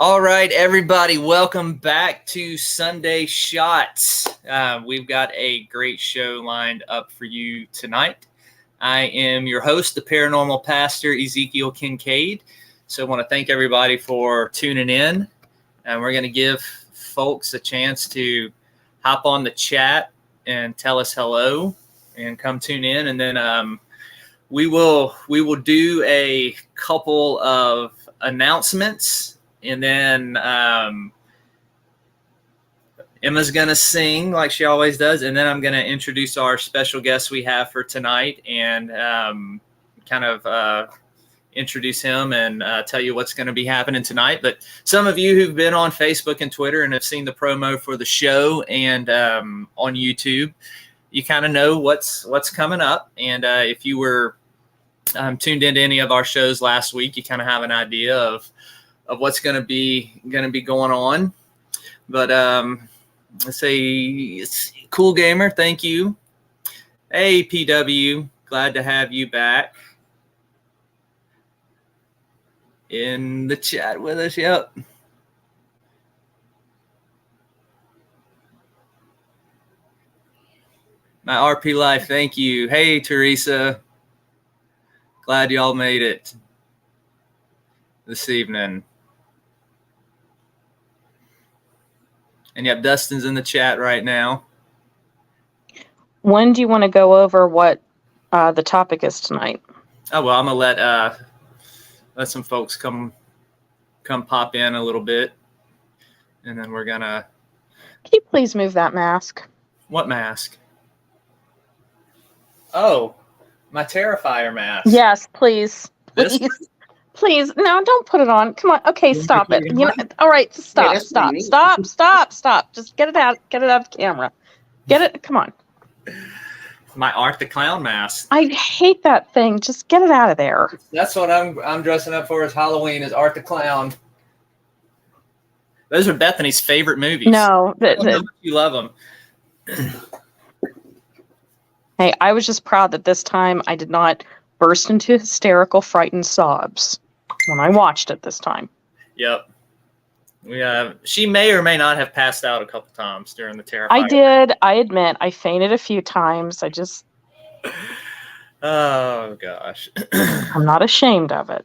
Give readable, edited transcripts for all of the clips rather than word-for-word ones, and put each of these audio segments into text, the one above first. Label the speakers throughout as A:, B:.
A: All right, everybody, welcome back to Sunday Shots. We've got a great show lined up for you tonight. I am your host, the Paranormal Pastor, Ezekiel Kincaid. So I want to thank everybody for tuning in. And we're going to give folks a chance to hop on the chat and tell us hello and come tune in. And then we will do a couple of announcements. And then Emma's going to sing like she always does. And then I'm going to introduce our special guest we have for tonight and introduce him and tell you what's going to be happening tonight. But some of you who've been on Facebook and Twitter and have seen the promo for the show and on YouTube, you kind of know what's coming up. And if you were tuned into any of our shows last week, you kind of have an idea of what's going to be going on. But let's say Cool Gamer, thank you. Hey, PW, glad to have you back in the chat with us. Yep. My RP Life, thank you. Hey, Teresa, glad y'all made it this evening. And you have Dustin's in the chat right now.
B: When do you want to go over what the topic is tonight?
A: Oh, well, I'm going to let some folks come pop in a little bit. And then we're going to...
B: Can you please move that mask?
A: What mask? Oh, my Terrifier mask.
B: Yes, please.
A: This?
B: Please, no, don't put it on. Come on. Okay, stop it. You know, all right, just stop. Just get it out of the camera. Get it. Come on.
A: My Art the Clown mask.
B: I hate that thing. Just get it out of there.
A: That's what I'm dressing up for as Halloween, is Art the Clown. Those are Bethany's favorite movies.
B: No,
A: you love them.
B: Hey, I was just proud that this time I did not burst into hysterical, frightened sobs when I watched it this time.
A: Yep. She may or may not have passed out a couple times during the Terrifier.
B: I did. I admit, I fainted a few times. I just...
A: Oh, gosh.
B: I'm not ashamed of it.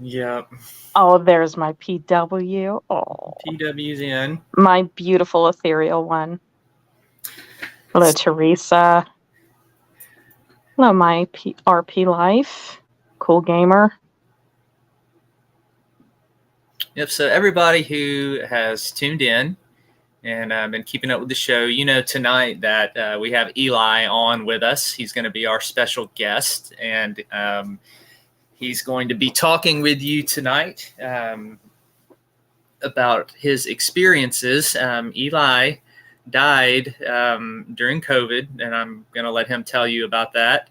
A: Yep.
B: Oh, there's my PW. Oh.
A: PW's in.
B: My beautiful ethereal one. Hello, Teresa. Hello, my RP Life. Cool Gamer.
A: Yep, so everybody who has tuned in and been keeping up with the show, you know tonight that we have Eli on with us. He's going to be our special guest, and he's going to be talking with you tonight about his experiences. Eli died during COVID, and I'm going to let him tell you about that.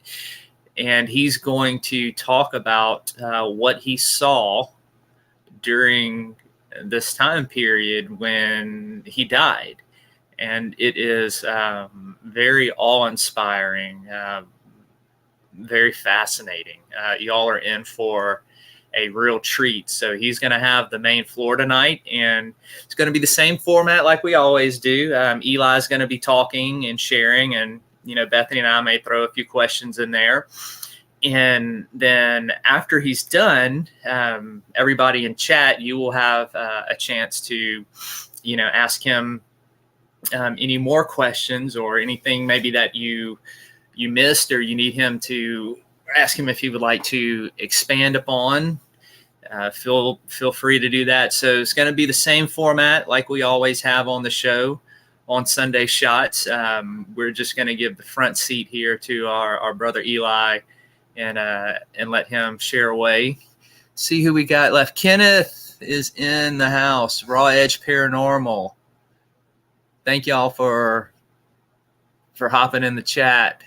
A: And he's going to talk about what he saw during this time period when he died. And it is very awe-inspiring, very fascinating. Y'all are in for a real treat. So he's going to have the main floor tonight, and it's going to be the same format like we always do. Eli's going to be talking and sharing, and Bethany and I may throw a few questions in there. And then after he's done, everybody in chat, you will have a chance to, ask him any more questions or anything maybe that you missed or you need him to ask him if he would like to expand upon. Feel free to do that. So it's going to be the same format like we always have on the show on Sunday Shots. We're just going to give the front seat here to our brother Eli and let him share away. See who we got left. Kenneth is in the house. Raw Edge Paranormal. Thank y'all for hopping in the chat.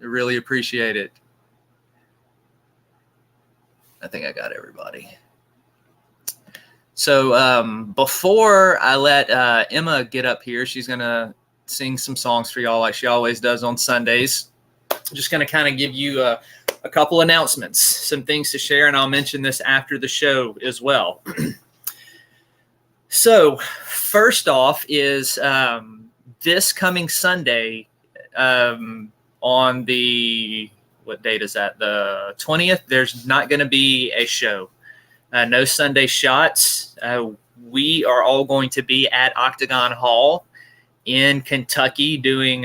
A: I really appreciate it. I think I got everybody. So before I let Emma get up here, she's going to sing some songs for y'all like she always does on Sundays. I'm just going to kind of give you a a couple announcements, some things to share, and I'll mention this after the show as well. So first off is this coming Sunday on the, what date is that? The 20th. There's not going to be a show. No Sunday shots. We are all going to be at Octagon Hall in Kentucky doing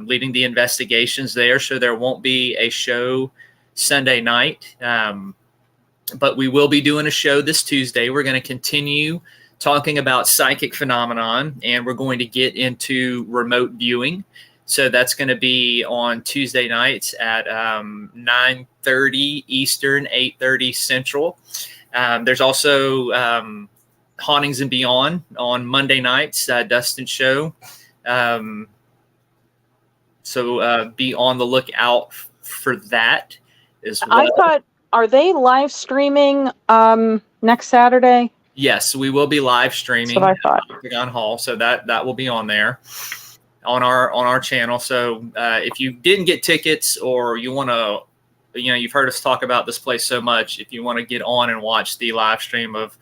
A: leading the investigations there. So there won't be a show Sunday night. But we will be doing a show this Tuesday. We're going to continue talking about psychic phenomenon, and we're going to get into remote viewing. So that's going to be on Tuesday nights at 9:30 Eastern, 8:30 Central. There's also Hauntings and Beyond on Monday nights, Dustin's show. So be on the lookout for that as well.
B: I thought, are they live streaming next Saturday?
A: Yes, we will be live streaming Octagon Hall, so that will be on there on our channel. So if you didn't get tickets, or you want to, you've heard us talk about this place so much, if you want to get on and watch the live stream of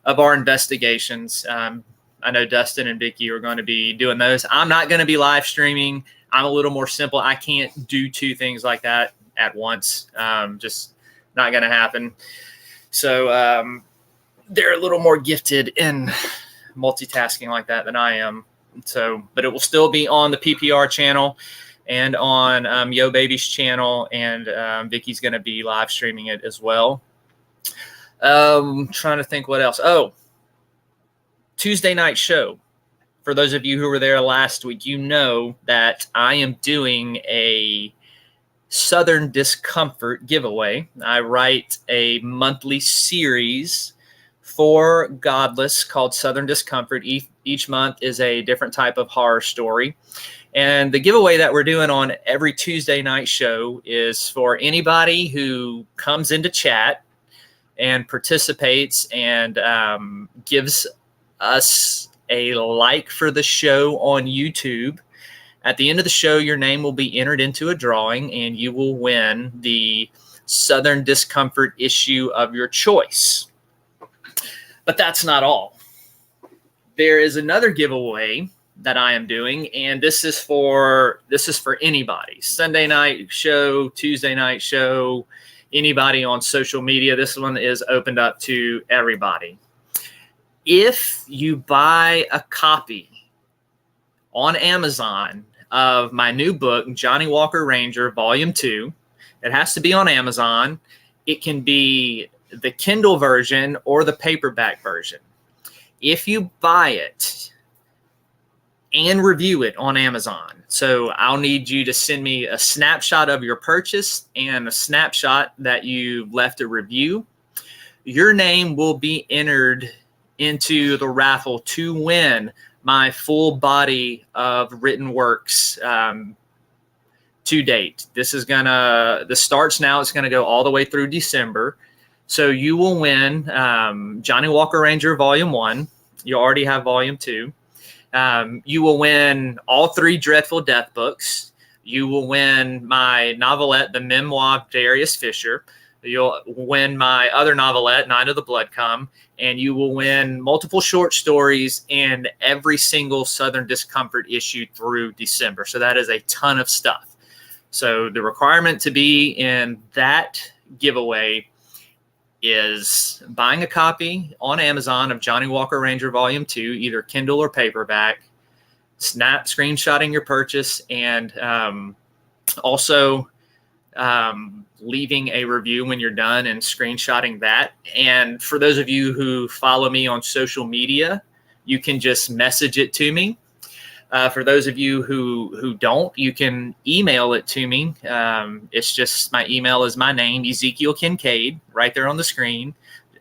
A: our investigations, I know Dustin and Vickie are going to be doing those. I'm not going to be live streaming. I'm a little more simple. I can't do two things like that at once. Just not going to happen. So they're a little more gifted in multitasking like that than I am. So, but it will still be on the PPR channel and on YoBaby's channel, and Vickie's going to be live streaming it as well. Trying to think what else. Oh, Tuesday night show. For those of you who were there last week, you know that I am doing a Southern Discomfort giveaway. I write a monthly series for Godless called Southern Discomfort. Each month is a different type of horror story. And the giveaway that we're doing on every Tuesday night show is for anybody who comes into chat and participates and gives us a like for the show on YouTube. At the end of the show, your name will be entered into a drawing, and you will win the Southern Discomfort issue of your choice. But that's not all. There is another giveaway that I am doing, and this is for anybody. Sunday night show, Tuesday night show, anybody on social media. This one is opened up to everybody. If you buy a copy on Amazon of my new book, Johnny Walker Ranger, Volume 2, it has to be on Amazon. It can be the Kindle version or the paperback version. If you buy it and review it on Amazon, so I'll need you to send me a snapshot of your purchase and a snapshot that you left a review. Your name will be entered into the raffle to win my full body of written works to date. This starts now. It's gonna go all the way through December. So you will win Johnny Walker Ranger Volume 1. You already have Volume 2. You will win all 3 Dreadful Death books. You will win my novelette, The Memoir of Darius Fisher. You'll win my other novelette, Night of the Blood Come, and you will win multiple short stories and every single Southern Discomfort issue through December. So that is a ton of stuff. So the requirement to be in that giveaway is buying a copy on Amazon of Johnny Walker Ranger Volume 2, either Kindle or paperback, screenshotting your purchase, and also leaving a review when you're done and screenshotting that. And for those of you who follow me on social media, you can just message it to me. For those of you who don't, you can email it to me. It's just, my email is my name, Ezekiel Kincaid, right there on the screen,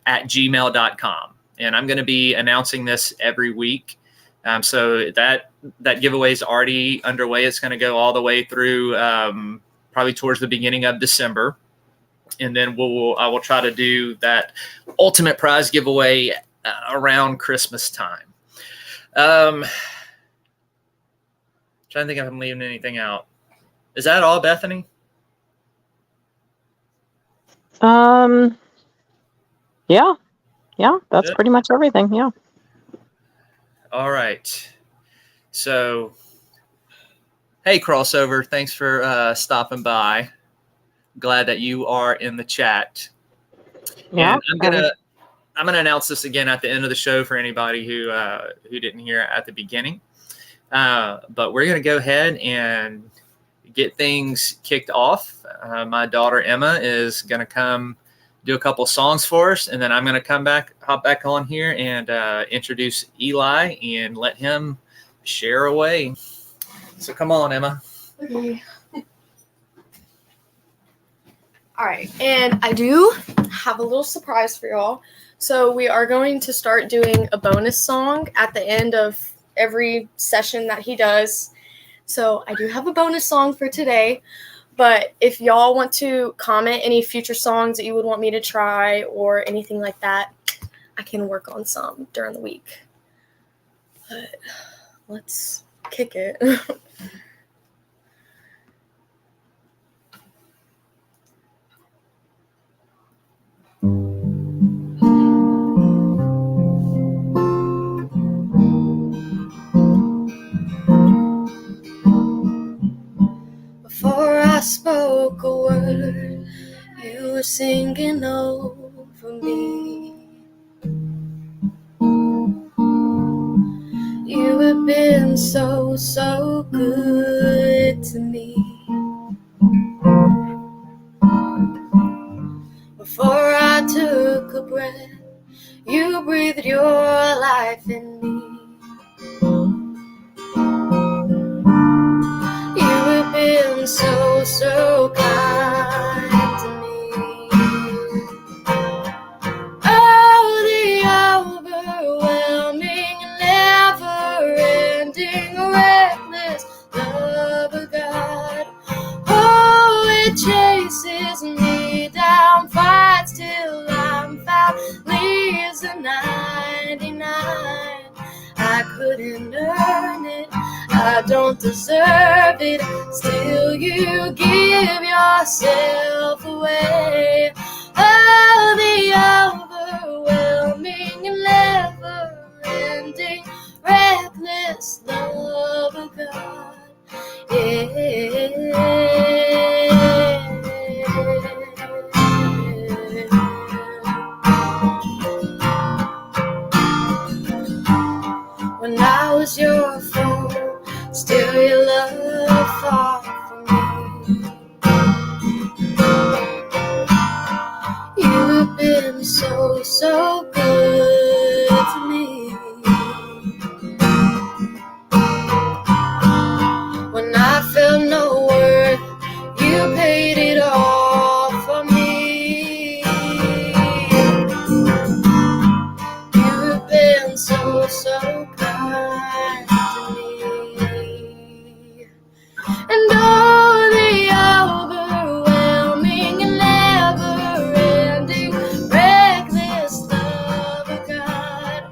A: at gmail.com. And I'm going to be announcing this every week. So that giveaway is already underway. It's going to go all the way through probably towards the beginning of December. And then I will try to do that ultimate prize giveaway around Christmas time. Trying to think if I'm leaving anything out. Is that all, Bethany?
B: Yeah, that's
A: Good.
B: pretty much everything. Yeah.
A: All right. So, hey, Crossover, thanks for stopping by. Glad that you are in the chat.
B: Yeah.
A: And I'm gonna announce this again at the end of the show for anybody who didn't hear at the beginning. But we're gonna go ahead and get things kicked off. My daughter Emma is gonna come do a couple songs for us, and then I'm gonna hop back on here and introduce Eli and let him share away. So come on, Emma.
C: Okay. All right, and I do have a little surprise for y'all. So we are going to start doing a bonus song at the end of every session that he does. So I do have a bonus song for today, but if y'all want to comment any future songs that you would want me to try or anything like that, I can work on some during the week. But let's kick it. Before I spoke a word, you were singing over me. You have been so, so good to me. Before I took a breath, you breathed your life in me. You have been so, so kind to me. Oh, the overwhelming, never-ending, reckless love of God. Oh, it chases me down, fights till I'm found, leaves the 99. I couldn't earn it, I don't deserve it, still you give yourself away. Oh, the overwhelming and never-ending, reckless love of God. When I was your foe, still your love fought for me. You have been so, so good to me. When I felt no worth, you paid it all for me. You have been so, so kind to me. And oh, the overwhelming and never-ending, reckless love of God.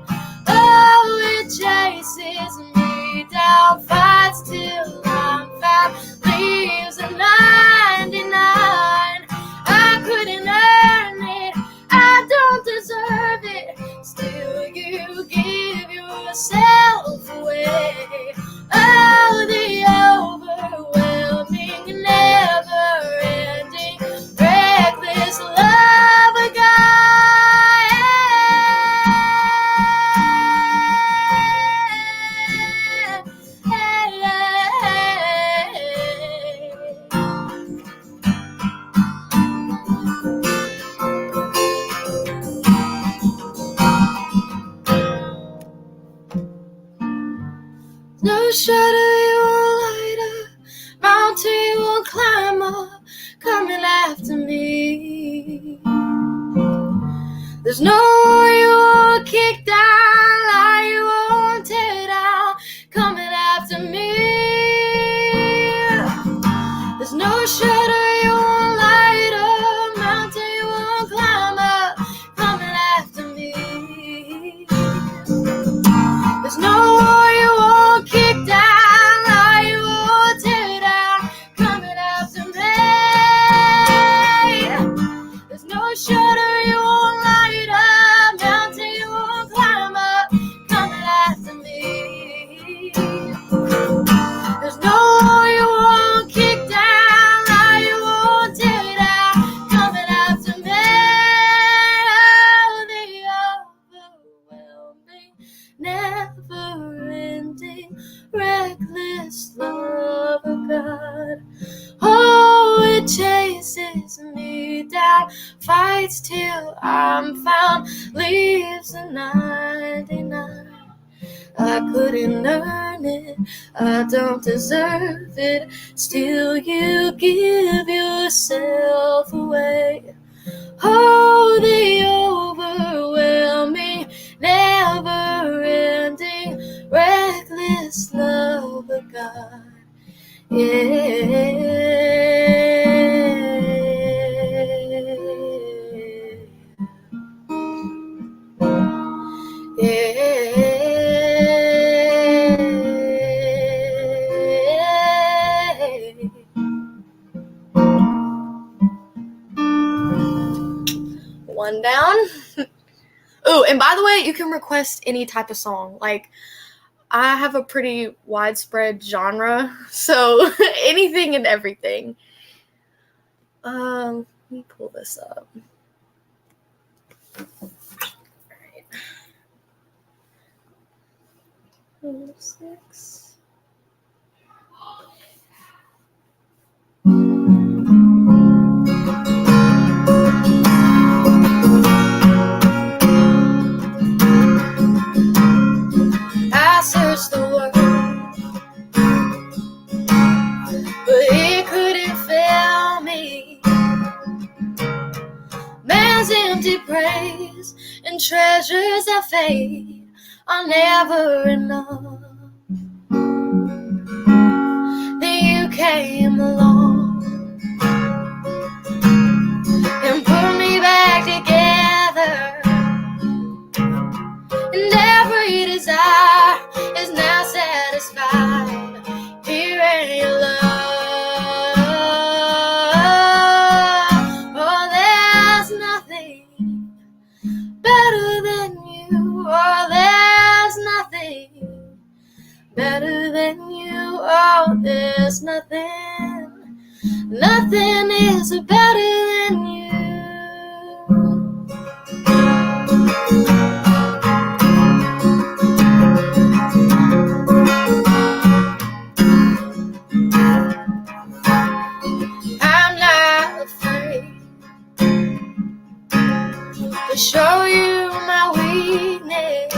C: Oh, it chases me down, fights till I'm found, leaves a 99. I couldn't earn it, I don't deserve it, still you give yourself away. Oh, the overwhelming, never-ending, reckless love of God. No shadow you won't light up, mountain you won't climb up, coming after me. There's no wall you won't kick down, lie you won't tear down, coming after me. There's no shadow you won't light up, mountain you won't climb up, coming after me. There's no wall you won't kick down, lie you won't tear down, coming after me. There's no chases me down, fights till I'm found, leaves the 99. I couldn't earn it, I don't deserve it, still you give yourself away. Oh, the overwhelming, never-ending, reckless love of God. One down. Oh, and by the way, you can request any type of song. Like, I have a pretty widespread genre, so anything and everything. Let me pull this up. All right. 6. I searched the world, but it couldn't fail me. Man's empty praise and treasures that fade are never enough. Then you came along and put me back together, and every desire is now satisfied here in your love. Oh, there's nothing better than you. Oh, there's nothing better than you. Oh, there's nothing is better than you. Show you my weakness,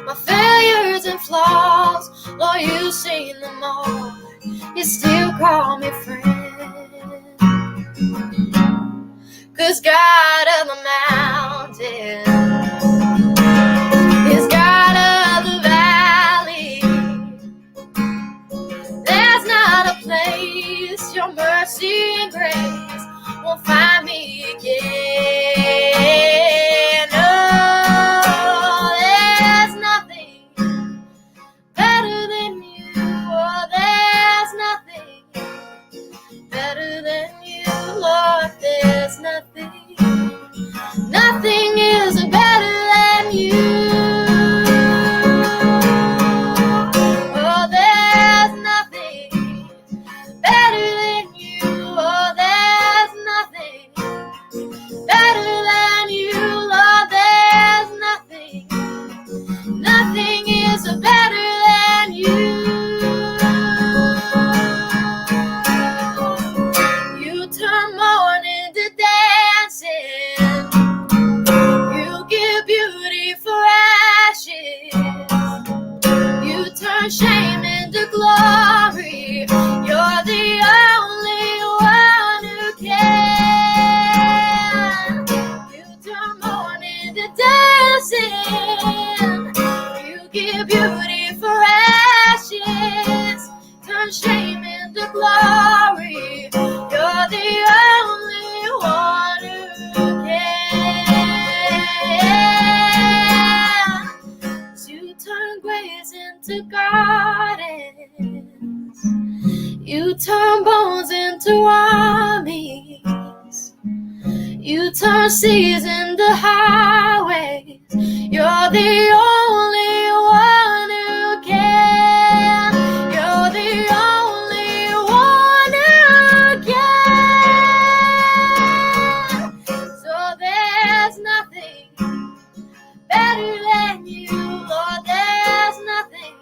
C: my failures and flaws. Lord, you've seen them all. You still call me friend. 'Cause God of the mountain is God of the valley. There's not a place your mercy and grace won't find me again. No, there's nothing better than you. Oh, there's nothing better than you. Lord, there's nothing is better than you. Oh, there's nothing better than you. Oh, there's nothing better than you. Lord, there's nothing is better than you. You turn mourning to dancing. You give beauty for ashes. You turn shame into glory. You're the only one who can. You turn mourning to dancing. You give beauty for ashes. Turn shame into glory. You're the only one who can. You turn graves into gardens. You turn bones into armies. You turn seas into highways. You're the only one who can. You're the only one who can. So there's nothing better than you. Lord, there's nothing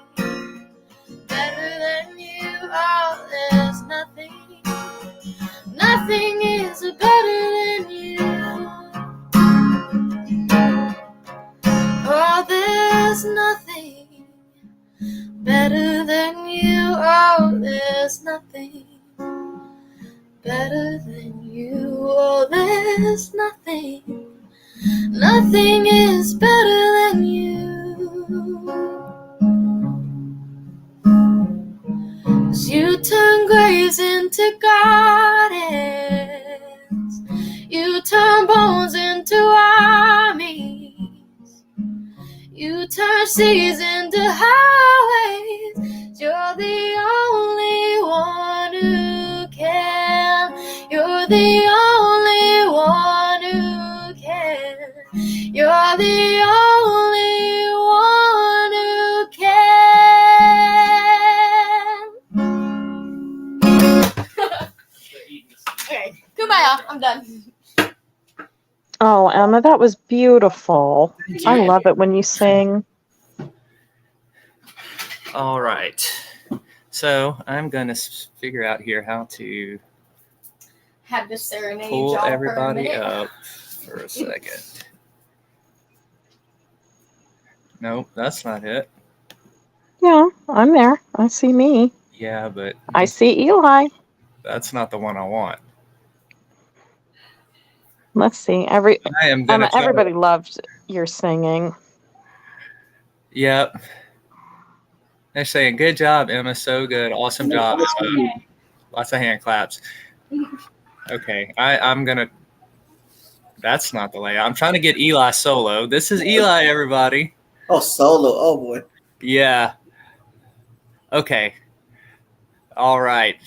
C: better than you. Oh, there's nothing nothing better than you. Oh, there's nothing. Nothing is better than you. 'Cause you turn graves into gardens. You turn bones into armies. You turn seas into highways. You're the only one who can. You're the only one who can. You're the only one who can. Okay, goodbye, I'm done.
B: Oh, Emma, that was beautiful.
A: Thank
B: I
A: you.
B: love it when you sing.
A: All right. So I'm going to figure out here how to
C: Had to serenade
A: pull
C: y'all
A: everybody
C: for a minute.
A: up for a second. Nope, that's not it.
B: Yeah, I'm there. I see me.
A: Yeah, but
B: I see Eli.
A: that's not the one I want.
B: Let's see.
A: I am going to try.
B: Everybody loved your singing.
A: Yep. They're saying, good job, Emma. So good. Awesome job. Lots of hand claps. Okay. I'm going to. That's not the layout. I'm trying to get Eli solo. This is Eli, everybody.
D: Oh, solo. Oh, boy.
A: Yeah. Okay. All right.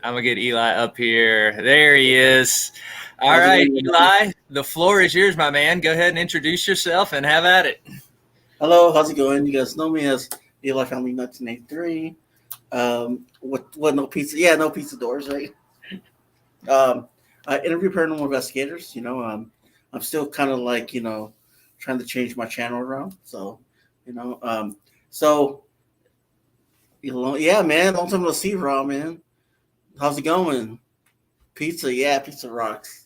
A: I'm going to get Eli up here. There he is. All right, Eli, the floor is yours, my man. Go ahead and introduce yourself and have at it.
D: Hello, how's it going? You guys know me as Eli Family 1983. What no pizza? Yeah, no pizza doors, right? I interview paranormal investigators. I'm still kind of like trying to change my channel around. So, yeah, man. Long time no see, Raw, man. How's it going? Pizza, yeah, pizza rocks.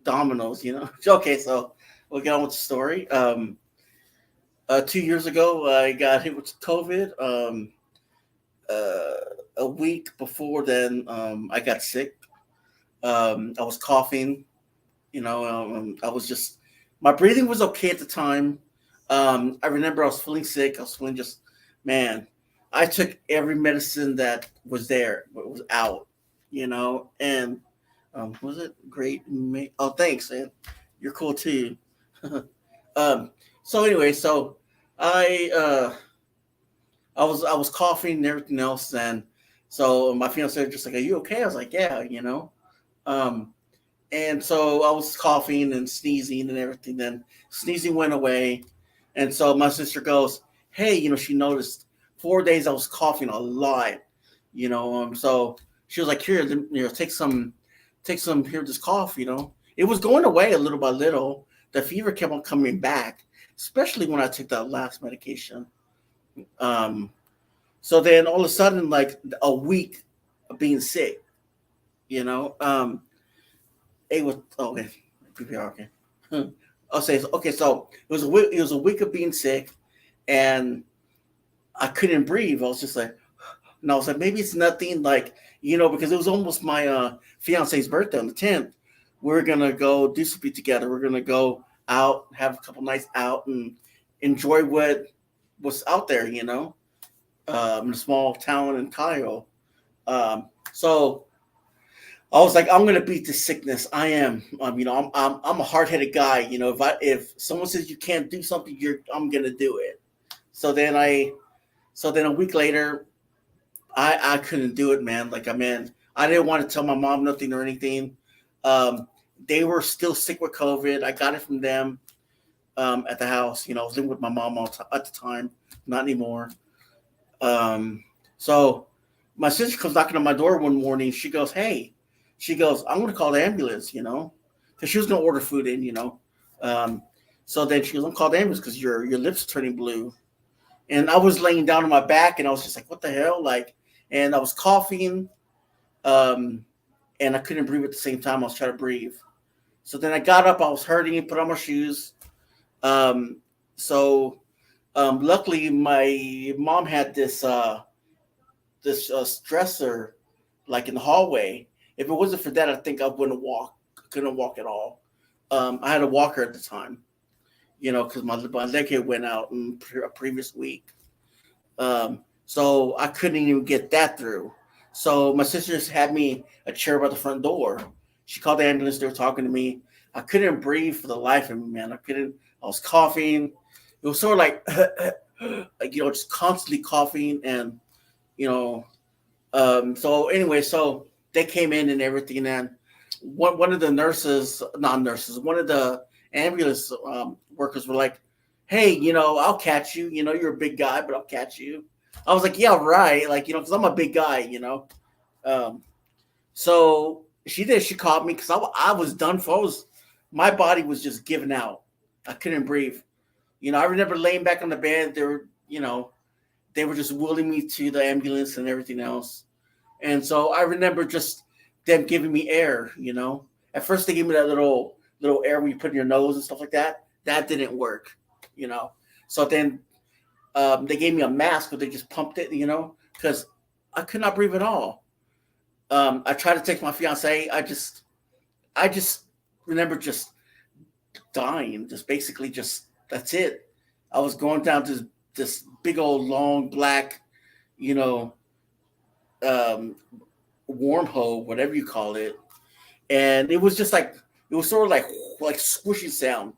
D: Domino's. Okay, so we'll get on with the story. 2 years ago, I got hit with COVID. A week before then, I got sick. I was coughing. I was just, my breathing was okay at the time. I remember I was feeling sick. I was feeling just, man, I took every medicine that was there, but was out, and was it great? Oh, thanks, man. You're cool too. So anyway, so I was coughing and everything else, and so my fiance was just like, "Are you okay?" I was like, "Yeah," and so I was coughing and sneezing and everything. Then sneezing went away, and so my sister goes, "Hey, she noticed 4 days I was coughing a lot, so she was like, here, take some here, this cough, It was going away a little by little. The fever kept on coming back, especially when I took that last medication. So then all of a sudden, like a week of being sick, it was okay. PPR, okay. I'll say okay. So it was a week of being sick, and I couldn't breathe. I was just like, and I was like, maybe it's nothing, like, because it was almost my fiance's birthday on the 10th. We're gonna go do something together. We're gonna go out, have a couple nights out, and enjoy what was out there, in a small town in Cairo. So I was like, I'm gonna beat this sickness. I am. I'm a hard-headed guy. If someone says you can't do something, I'm gonna do it. So then a week later, I couldn't do it, man. Like, I didn't want to tell my mom nothing or anything. They were still sick with COVID. I got it from them at the house. I was living with my mom at the time, not anymore. So my sister comes knocking on my door one morning. She goes, "Hey," she goes, "I'm going to call the ambulance," because she was going to order food in, So then she goes, "I'm call the ambulance because your lips are turning blue." And I was laying down on my back, and I was just like, "What the hell?" And I was coughing, and I couldn't breathe at the same time. I was trying to breathe. So then I got up. I was hurting. Put on my shoes. Luckily, my mom had this this stressor, like in the hallway. If it wasn't for that, I think I wouldn't walk. Couldn't walk at all. I had a walker at the time, because my leg had went out in a previous week. So I couldn't even get that through. So my sisters had me a chair by the front door. She called the ambulance. They were talking to me. I couldn't breathe for the life of me, man. I was coughing. It was sort of like, just constantly coughing. And, so anyway, so they came in and everything. And one of the one of the ambulance workers were like, hey, I'll catch you. You're a big guy, but I'll catch you. I was like, yeah, right. Like, because I'm a big guy, So she did. She caught me because I was done for. My body was just giving out. I couldn't breathe. I remember laying back on the bed. They were just wheeling me to the ambulance and everything else. And so I remember just them giving me air, At first they gave me that little air where you put in your nose and stuff like that. That didn't work, So then they gave me a mask, but they just pumped it, because I could not breathe at all. I tried to text my fiance. I just remember just dying, just basically that's it. I was going down to this big old long black, wormhole, whatever you call it. And it was just like, it was sort of like squishy sound.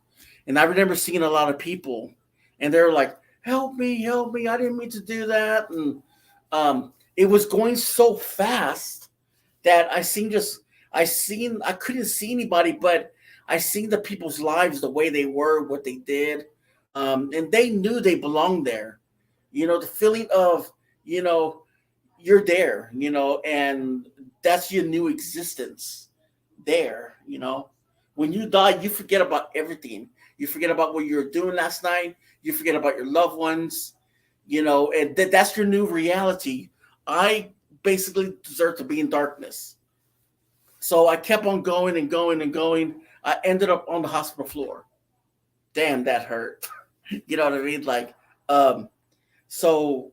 D: And I remember seeing a lot of people and they were like, help me. I didn't mean to do that. And it was going so fast that I couldn't see anybody, but I seen the people's lives, the way they were, what they did. And they knew they belonged there. The feeling of, you're there, and that's your new existence there, When you die, you forget about everything. You forget about what you were doing last night. You forget about your loved ones, and that's your new reality. I basically deserve to be in darkness. So I kept on going and going and going. I ended up on the hospital floor. Damn, that hurt. You know what I mean? Like, so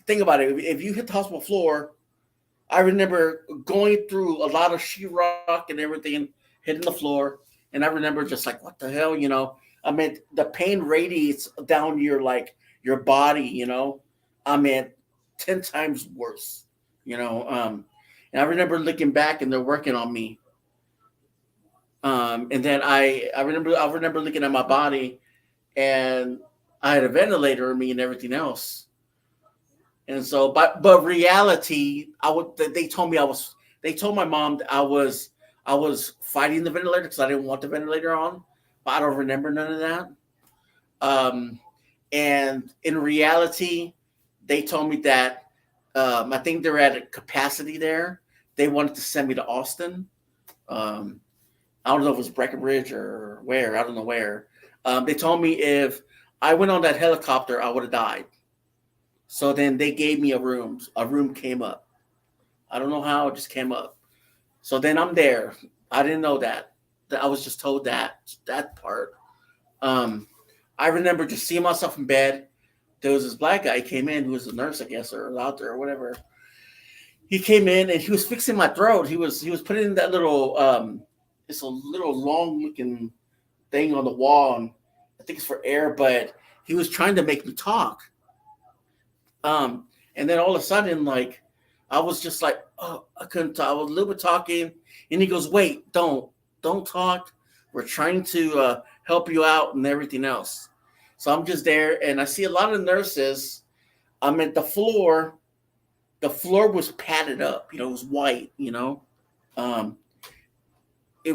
D: think about it. If you hit the hospital floor, I remember going through a lot of sheetrock and everything, hitting the floor. And I remember just like, what the hell, I mean, the pain radiates down your body, I mean, 10 times worse, and I remember looking back and they're working on me. And then I remember looking at my body and I had a ventilator in me and everything else. And so, but reality, they told my mom that I was fighting the ventilator because I didn't want the ventilator on, but I don't remember none of that. And in reality, they told me that I think they're at a capacity there. They wanted to send me to Austin. I don't know if it was Breckenridge or where. I don't know where. They told me if I went on that helicopter, I would have died. So then they gave me a room. A room came up. I don't know how, it just came up. So then I'm there. I didn't know that. I was just told that part. I remember just seeing myself in bed. There was this black guy came in who was a nurse, I guess, or out there or whatever. He came in and he was fixing my throat. He was putting in that little it's a little long looking thing on the wall, and I think it's for air, but he was trying to make me talk. And then all of a sudden, like, I was just like, oh, I couldn't talk. I was a little bit talking, and he goes, wait, don't talk. We're trying to help you out and everything else. So I'm just there, and I see a lot of nurses. I'm at the floor. The floor was padded up. It was white, It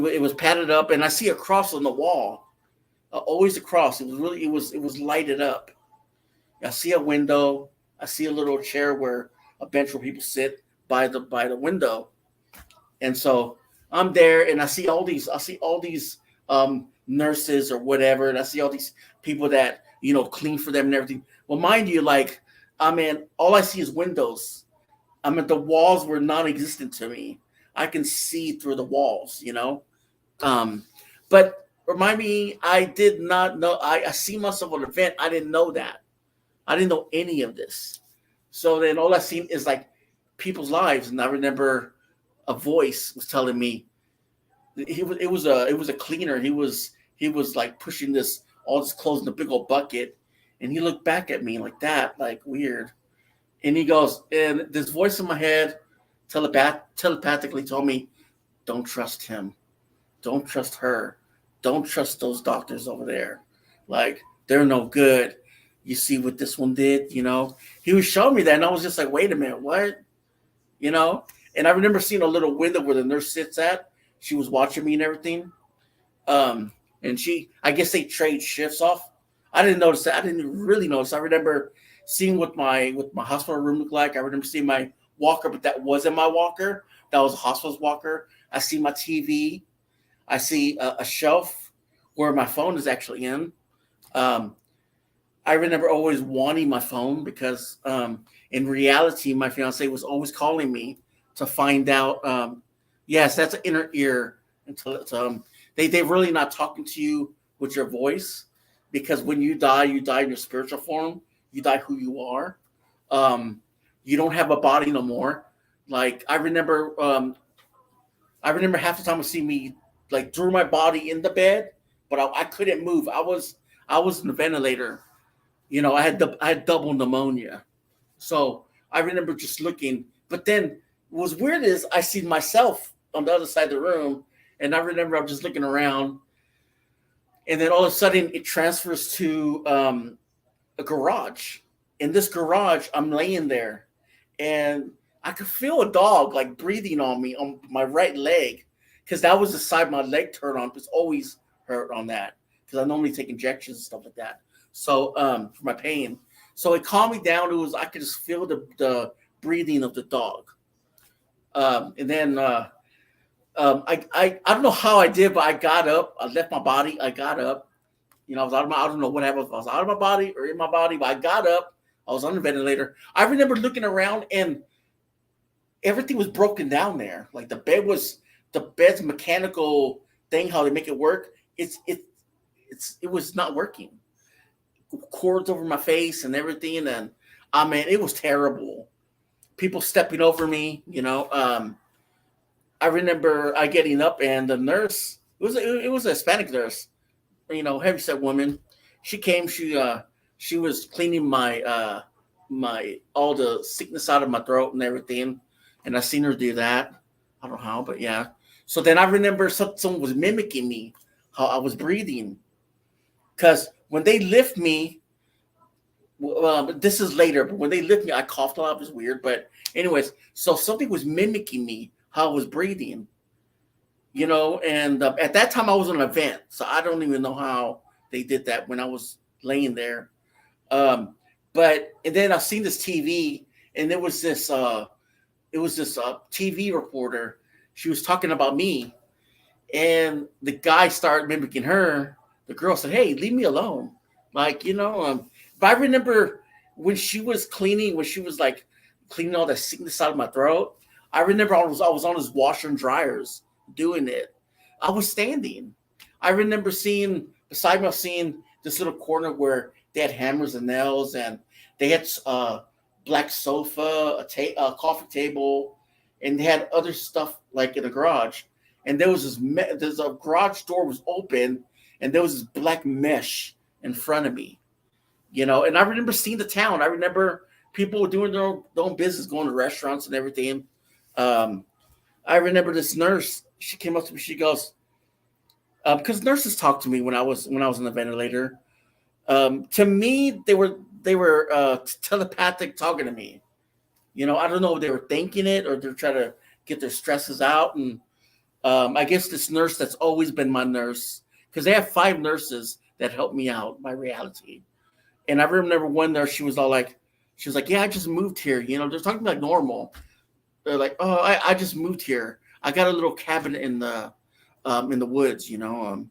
D: was padded up, and I see a cross on the wall. Always a cross. It was lighted up. I see a window. I see a little chair where a bench where people sit by the window. And so I'm there, and I see all these nurses or whatever, and I see all these people that clean for them and everything. Well, mind you, like, I mean, all I see is windows. I mean, the walls were non-existent to me. I can see through the walls, But remind me, I did not know. I see myself on a vent. I didn't know that. I didn't know any of this. So then all I seen is like people's lives. And I remember a voice was telling me it was a cleaner. He was like pushing all this clothes in a big old bucket, and he looked back at me like that, like weird. And he goes, and this voice in my head telepathically told me, don't trust him. Don't trust her. Don't trust those doctors over there. Like, they're no good. You see what this one did, you know? He was showing me that, and I was just like, wait a minute, what? You know? And I remember seeing a little window where the nurse sits at. She was watching me and everything. And I guess they trade shifts off. I didn't notice that. I didn't really notice. I remember seeing what my hospital room looked like. I remember seeing my walker, but that wasn't my walker. That was a hospital's walker. I see my TV. I see a shelf where my phone is actually in. I remember always wanting my phone because in reality, my fiance was always calling me to find out, yes, that's an inner ear. Until they're really not talking to you with your voice, because when you die in your spiritual form. You die who you are. You don't have a body no more. Like I remember half the time would see me like threw my body in the bed, but I couldn't move. I was in the ventilator. You know, I had double pneumonia. So I remember just looking. But then what was weird is I see myself on the other side of the room, and I remember I'm just looking around, and then all of a sudden it transfers to a garage. In this garage, I'm laying there, and I could feel a dog like breathing on me on my right leg, because that was the side my leg turned on. It's always hurt on that because I normally take injections and stuff like that. So for my pain, so it calmed me down. I could just feel the breathing of the dog, and then I don't know how I did, but I got up. I left my body. I got up. You know, I don't know what happened. If I was out of my body or in my body, but I got up. I was on the ventilator. I remember looking around, and everything was broken down there. Like the bed's mechanical thing, how they make it work. It was not working. Cords over my face and everything, and I mean, it was terrible. People stepping over me. You know, I remember getting up, and the nurse. It was a Hispanic nurse. You know, heavyset woman. She came. She was cleaning my all the sickness out of my throat and everything, and I seen her do that. I don't know how, but yeah. So then I remember someone was mimicking me, how I was breathing, because when they lift me, this is later, but when they lift me, I coughed a lot. It was weird, but anyways, so something was mimicking me how I was breathing. You know, and at that time I was on a vent, so I don't even know how they did that when I was laying there. And then I seen this TV, and it was this TV reporter. She was talking about me, and the guy started mimicking her. The girl said, "Hey, leave me alone." Like, you know, but I remember when she was like cleaning all the sickness out of my throat. I remember I was on his washer and dryers doing it. I was standing. I remember seeing beside me, seeing this little corner where they had hammers and nails, and they had a black sofa, a coffee table, and they had other stuff like in the garage. And there's a garage door was open, and there was this black mesh in front of me. You know, and I remember seeing the town. I remember people doing their own business, going to restaurants and everything. I remember this nurse. She came up to me. She goes, because nurses talked to me when I was in the ventilator. To me, they were telepathic talking to me. You know, I don't know if they were thinking it or they're trying to get their stresses out. And I guess this nurse that's always been my nurse, because they have 5 nurses that help me out, my reality. And I remember one nurse, she was like, yeah, I just moved here. You know, they're talking like normal. They're like, oh, I just moved here. I got a little cabin in the woods, you know,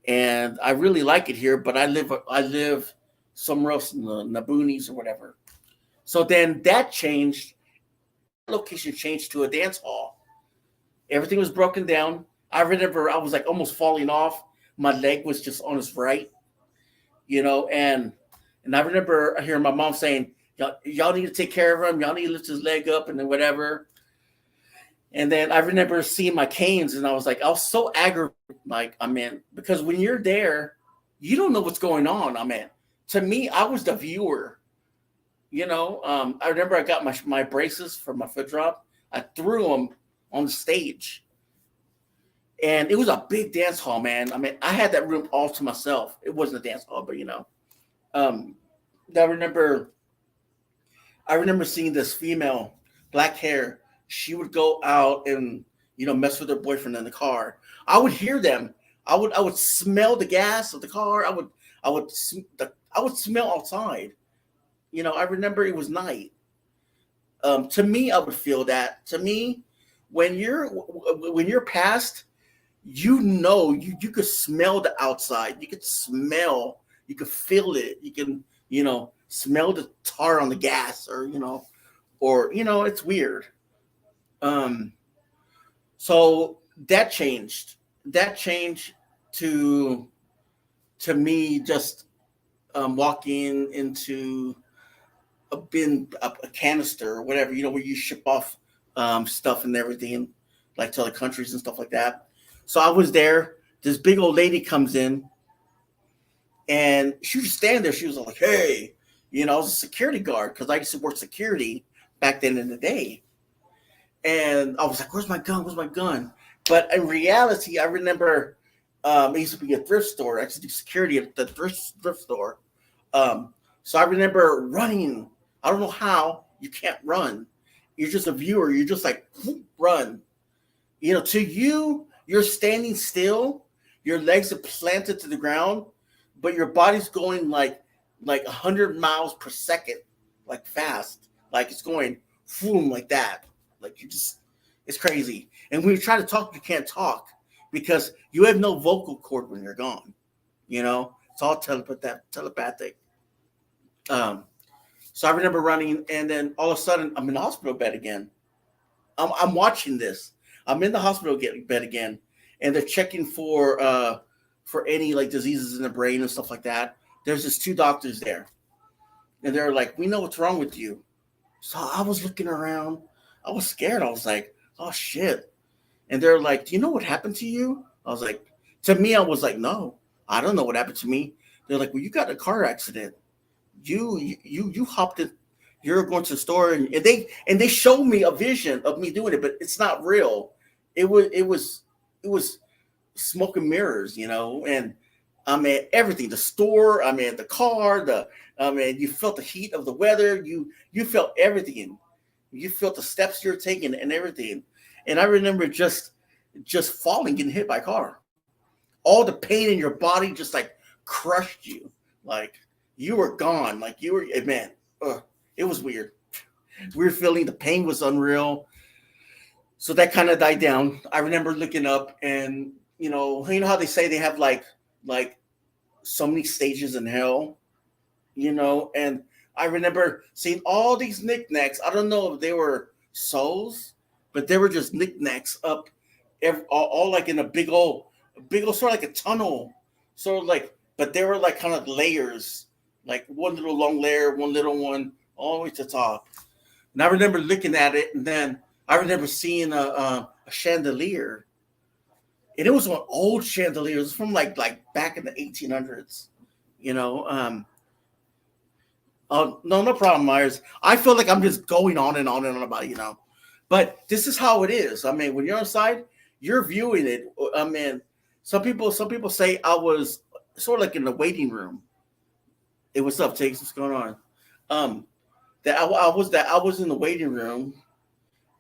D: and I really like it here, but I live somewhere else in the boonies or whatever. So then that changed. Location changed to a dance hall. Everything was broken down. I remember I was like almost falling off. My leg was just on his right, you know, and I remember hearing my mom saying, y'all need to take care of him. Y'all need to lift his leg up and then whatever. And then I remember seeing my canes, and I was so aggravated. Like, because when you're there, you don't know what's going on. To me, I was the viewer. I remember I got my braces for my foot drop. I threw them on the stage. And it was a big dance hall, man. I had that room all to myself. It wasn't a dance hall, but I remember seeing this female, black hair. She would go out and mess with her boyfriend in the car. I would hear them. I would smell the gas of the car. I would smell outside. I remember it was night. To me, I would feel that. To me, when you're past, you could smell the outside. You could feel it. You can smell the tar on the gas, or it's weird. So that changed. To me, just walking into a bin, a canister or whatever, where you ship off stuff and everything, like to other countries and stuff like that. So I was there. This big old lady comes in, and she was standing there. She was like, "Hey," I was a security guard because I used to work security back then in the day. And I was like, "Where's my gun? Where's my gun?" But in reality, I remember it used to be a thrift store. I used to do security at the thrift store. So I remember running. I don't know how. You can't run. You're just a viewer. You're just like, run. To you, you're standing still. Your legs are planted to the ground, but your body's going like 100 miles per second, like fast. Like it's going boom like that. Like it's crazy. And when you try to talk, you can't talk because you have no vocal cord when you're gone. It's all telepathic. So I remember running, and then all of a sudden I'm in the hospital bed again. I'm watching this. I'm in the hospital bed again, and they're checking for any like diseases in the brain and stuff like that. There's just 2 doctors there, and they're like, "We know what's wrong with you." So I was looking around. I was scared. I was like, "Oh shit!" And they're like, "Do you know what happened to you?" I was like, to me, I was like, "No, I don't know what happened to me." They're like, "Well, you got in a car accident. You hopped in. You're going to the store," and they showed me a vision of me doing it, but it's not real. It was smoke and mirrors, and everything. The store, the car, you felt the heat of the weather. You felt everything. You felt the steps you're taking and everything. And I remember just falling, getting hit by a car. All the pain in your body just like crushed you. Like you were gone. Like you were, man, it was weird. Weird feeling. The pain was unreal. So that kind of died down. I remember looking up, and you know how they say they have like so many stages in hell, and I remember seeing all these knickknacks. I don't know if they were souls, but they were just knickknacks up, all like in a big old sort of like a tunnel, sort of like, but they were like kind of layers, like one little long layer, one little one, all the way to the top. And I remember looking at it, and then I remember seeing a chandelier, and it was an old chandelier. It was from like back in the 1800s, Oh, no problem, Myers. I feel like I'm just going on and on and on about it, But this is how it is. I mean, when you're outside, you're viewing it. I mean, some people say I was sort of like in the waiting room. Hey, what's up, Takes? What's going on? That I was in the waiting room,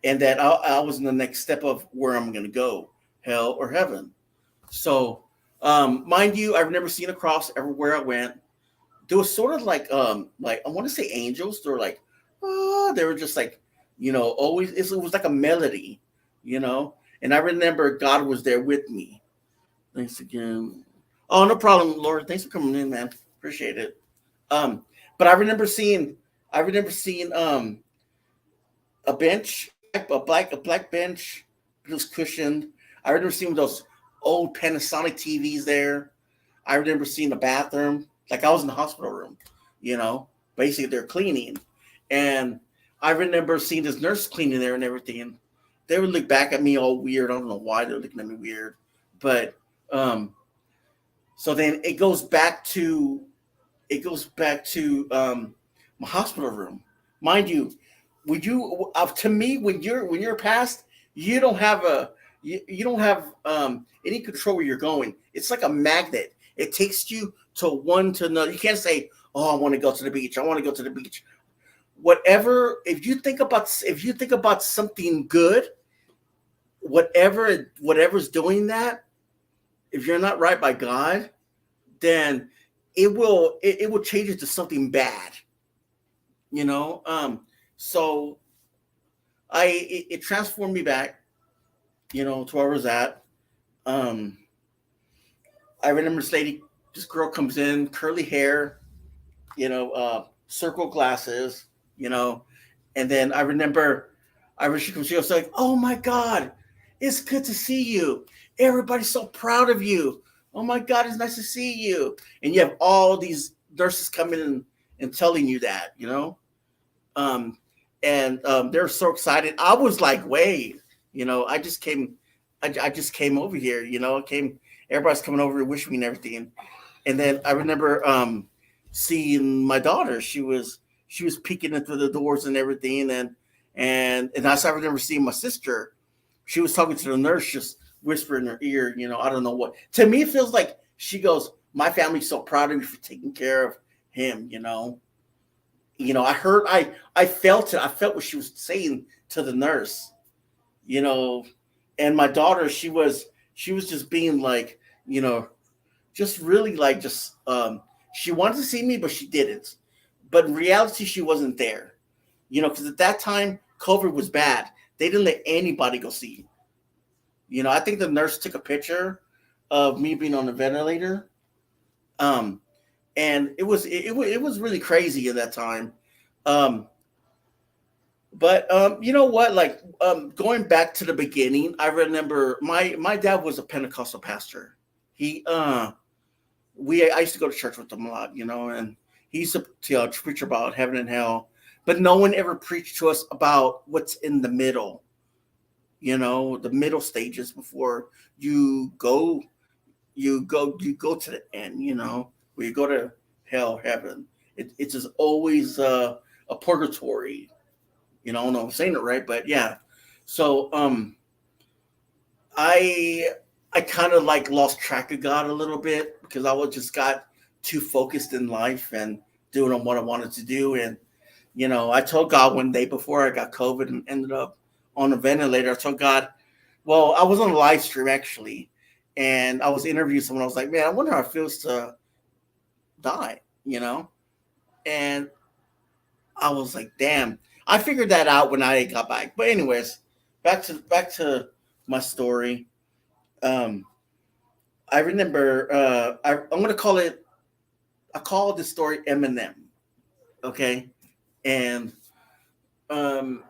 D: and that I was in the next step of where I'm going to go, hell or heaven. So, mind you, I've never seen a cross everywhere I went. There was sort of like I want to say angels. They were like, they were just like, always. It was like a melody, And I remember God was there with me. Thanks again. Oh, no problem, Lord. Thanks for coming in, man. Appreciate it. But I remember seeing a bench, a black bench. It was cushioned. I remember seeing those old Panasonic TVs there. I remember seeing the bathroom. Like I was in the hospital room, basically they're cleaning. And I remember seeing this nurse cleaning there and everything. They would look back at me all weird. I don't know why they're looking at me weird. But so then it goes back to my hospital room. Mind you, to me when you're passed, you don't have any control where you're going. It's like a magnet. It takes you to another. You can't say, "Oh, I want to go to the beach. I want to go to the beach." Whatever. If you think about something good, whatever's doing that, if you're not right by God, then it will change it to something bad. So it transformed me back, to where I was at. I remember this girl comes in, curly hair, circle glasses, and then I remember she was like, "Oh my God, it's good to see you. Everybody's so proud of you. Oh my God, it's nice to see you." And you have all these nurses coming in and telling you that, they're so excited. I was like, "Wait, I just came over here, everybody's coming over and wishing me and everything." And then I remember seeing my daughter. She was peeking into the doors and everything, and I remember seeing my sister. She was talking to the nurse, just whispering in her ear, I don't know what. To me, it feels like she goes, "My family's so proud of you for taking care of him," I felt it. I felt what she was saying to the nurse, and my daughter, she was just being like, just really like, she wanted to see me, but she didn't. But in reality, she wasn't there, because at that time, COVID was bad. They didn't let anybody go see. I think the nurse took a picture of me being on the ventilator. And it was really crazy at that time. But you know what? Like going back to the beginning, I remember my dad was a Pentecostal pastor. I used to go to church with him a lot, and he used to preach about heaven and hell, but no one ever preached to us about what's in the middle. The middle stages before you go to the end, where you go to hell, heaven. It's just always a purgatory. I don't know if I'm saying it right, but yeah. So I kind of like lost track of God a little bit because I just got too focused in life and doing what I wanted to do. And I told God one day before I got COVID and ended up on a ventilator, I told God, well, I was on a live stream actually, and I was interviewing someone. I was like, "Man, I wonder how it feels to die," and I was like, "Damn." I figured that out when I got back. But anyways, back to my story. I remember I'm gonna call it. I call this story Eminem. Okay, and the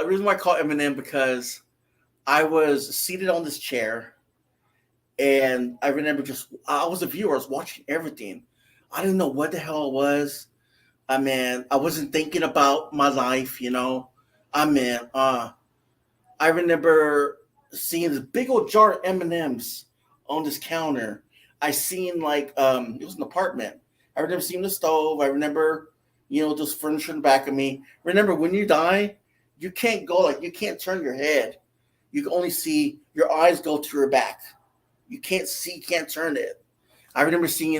D: reason why I call it Eminem because I was seated on this chair, and I remember I was a viewer. I was watching everything. I didn't know what the hell it was. I wasn't thinking about my life, I remember seeing this big old jar of M&Ms on this counter. I seen it was an apartment. I remember seeing the stove. I remember, this furniture in the back of me. Remember, when you die, you can't you can't turn your head. You can only see your eyes go to your back. You can't turn it. I remember seeing,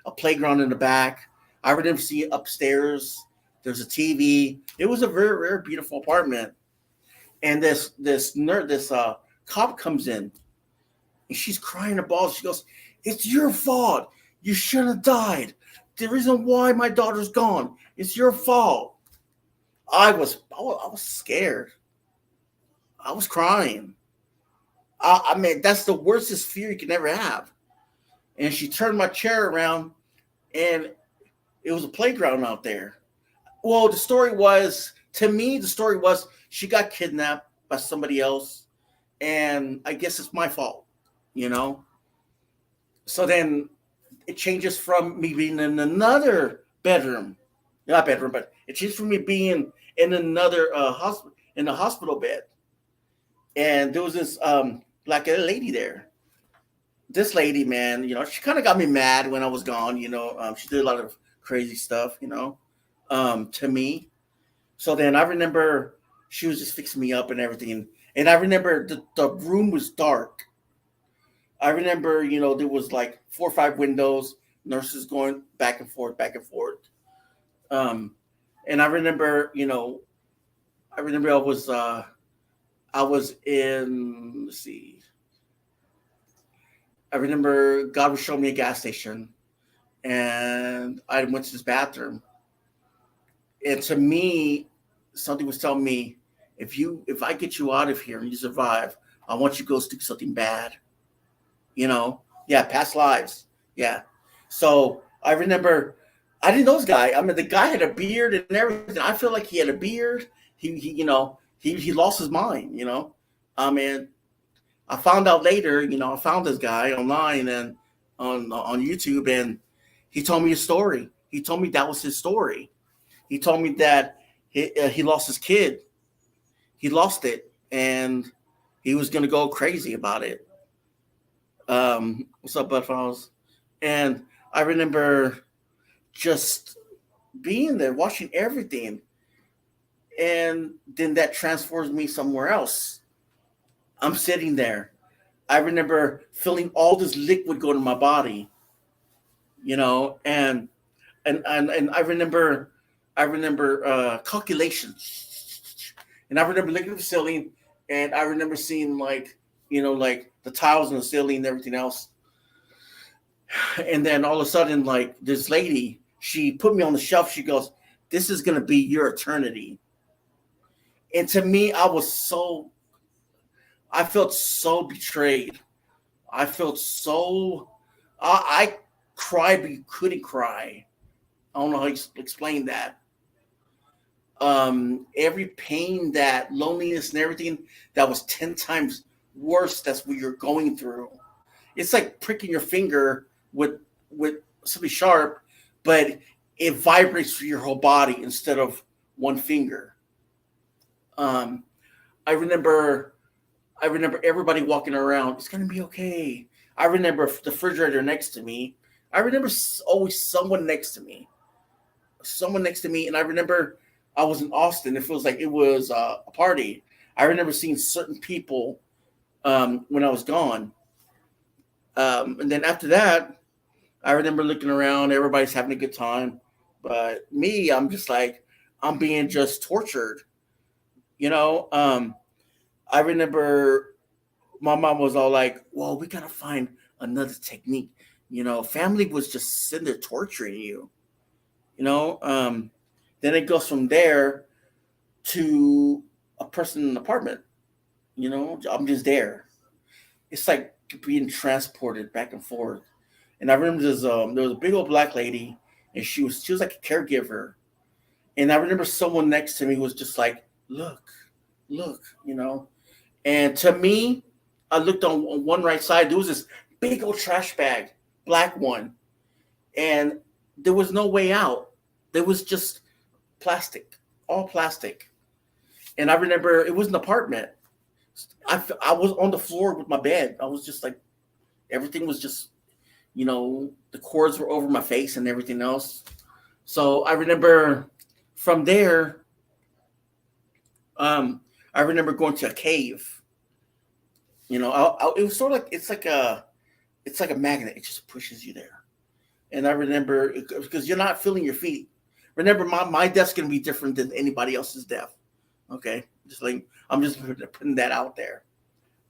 D: a playground in the back. I remember seeing upstairs. There's a TV. It was a very, very beautiful apartment. And this cop comes in, and she's crying her balls. She goes, "It's your fault. You shouldn't have died. The reason why my daughter's gone, it's your fault." I was scared. I was crying. That's the worstest fear you can ever have. And she turned my chair around, and it was a playground out there. Well, the story was she got kidnapped by somebody else, and I guess it's my fault, So then it changes from me being in another bedroom not bedroom, but it changed from me being in another hospital, in a hospital bed. And there was this black lady there. This lady, man, she kind of got me mad when I was gone. She did a lot of crazy stuff, to me. So then I remember she was just fixing me up and everything. And I remember the room was dark. I remember, there was like 4 or 5 windows, nurses going back and forth, back and forth. And I remember, I was in, let's see. I remember God was showing me a gas station, and I went to this bathroom. And to me, something was telling me, if I get you out of here and you survive, I want you to go do something bad. Past lives. Yeah. So I remember, I didn't know this guy. I mean, the guy had a beard and everything. I feel like he had a beard. He lost his mind. I mean, I found out later. I found this guy online and on YouTube, and he told me a story. He told me that was his story. He told me that he lost his kid. He lost it, and he was going to go crazy about it. What's up, Butterflies? And I remember just being there, watching everything, and then that transfers me somewhere else. I'm sitting there. I remember feeling all this liquid go to my body, and I remember calculations, and I remember looking at the ceiling, and I remember seeing like the tiles in the ceiling and everything else. And then all of a sudden, like this lady, she put me on the shelf. She goes, "This is going to be your eternity." And to me, I felt so betrayed. I felt so, I cried, but you couldn't cry. I don't know how you explain that. Every pain, that loneliness and everything, that was 10 times worse. That's what you're going through. It's like pricking your finger with something sharp, but it vibrates through your whole body instead of one finger. I remember everybody walking around. It's gonna be okay. I remember the refrigerator next to me. I remember always someone next to me. And I remember I was in Austin. It feels like it was a party. I remember seeing certain people when I was gone. And then after that, I remember looking around. Everybody's having a good time, but me, I'm just like, I'm being just tortured. I remember my mom was all like, "Well, we gotta find another technique." Family was just sitting there torturing you. Then it goes from there to a person in an apartment. I'm just there. It's like being transported back and forth. And I remember there was a big old black lady, and she was like a caregiver. And I remember someone next to me was just like, look, And to me, I looked on one right side. There was this big old trash bag, black one. And there was no way out. There was just plastic, all plastic. And I remember it was an apartment. I was on the floor with my bed. I was just like, everything was just, the cords were over my face and everything else. So I remember from there, I remember going to a cave. It was sort of like it's like a magnet. It just pushes you there. And I remember, because you're not feeling your feet. Remember, my death's gonna be different than anybody else's death. Okay, I'm just putting that out there.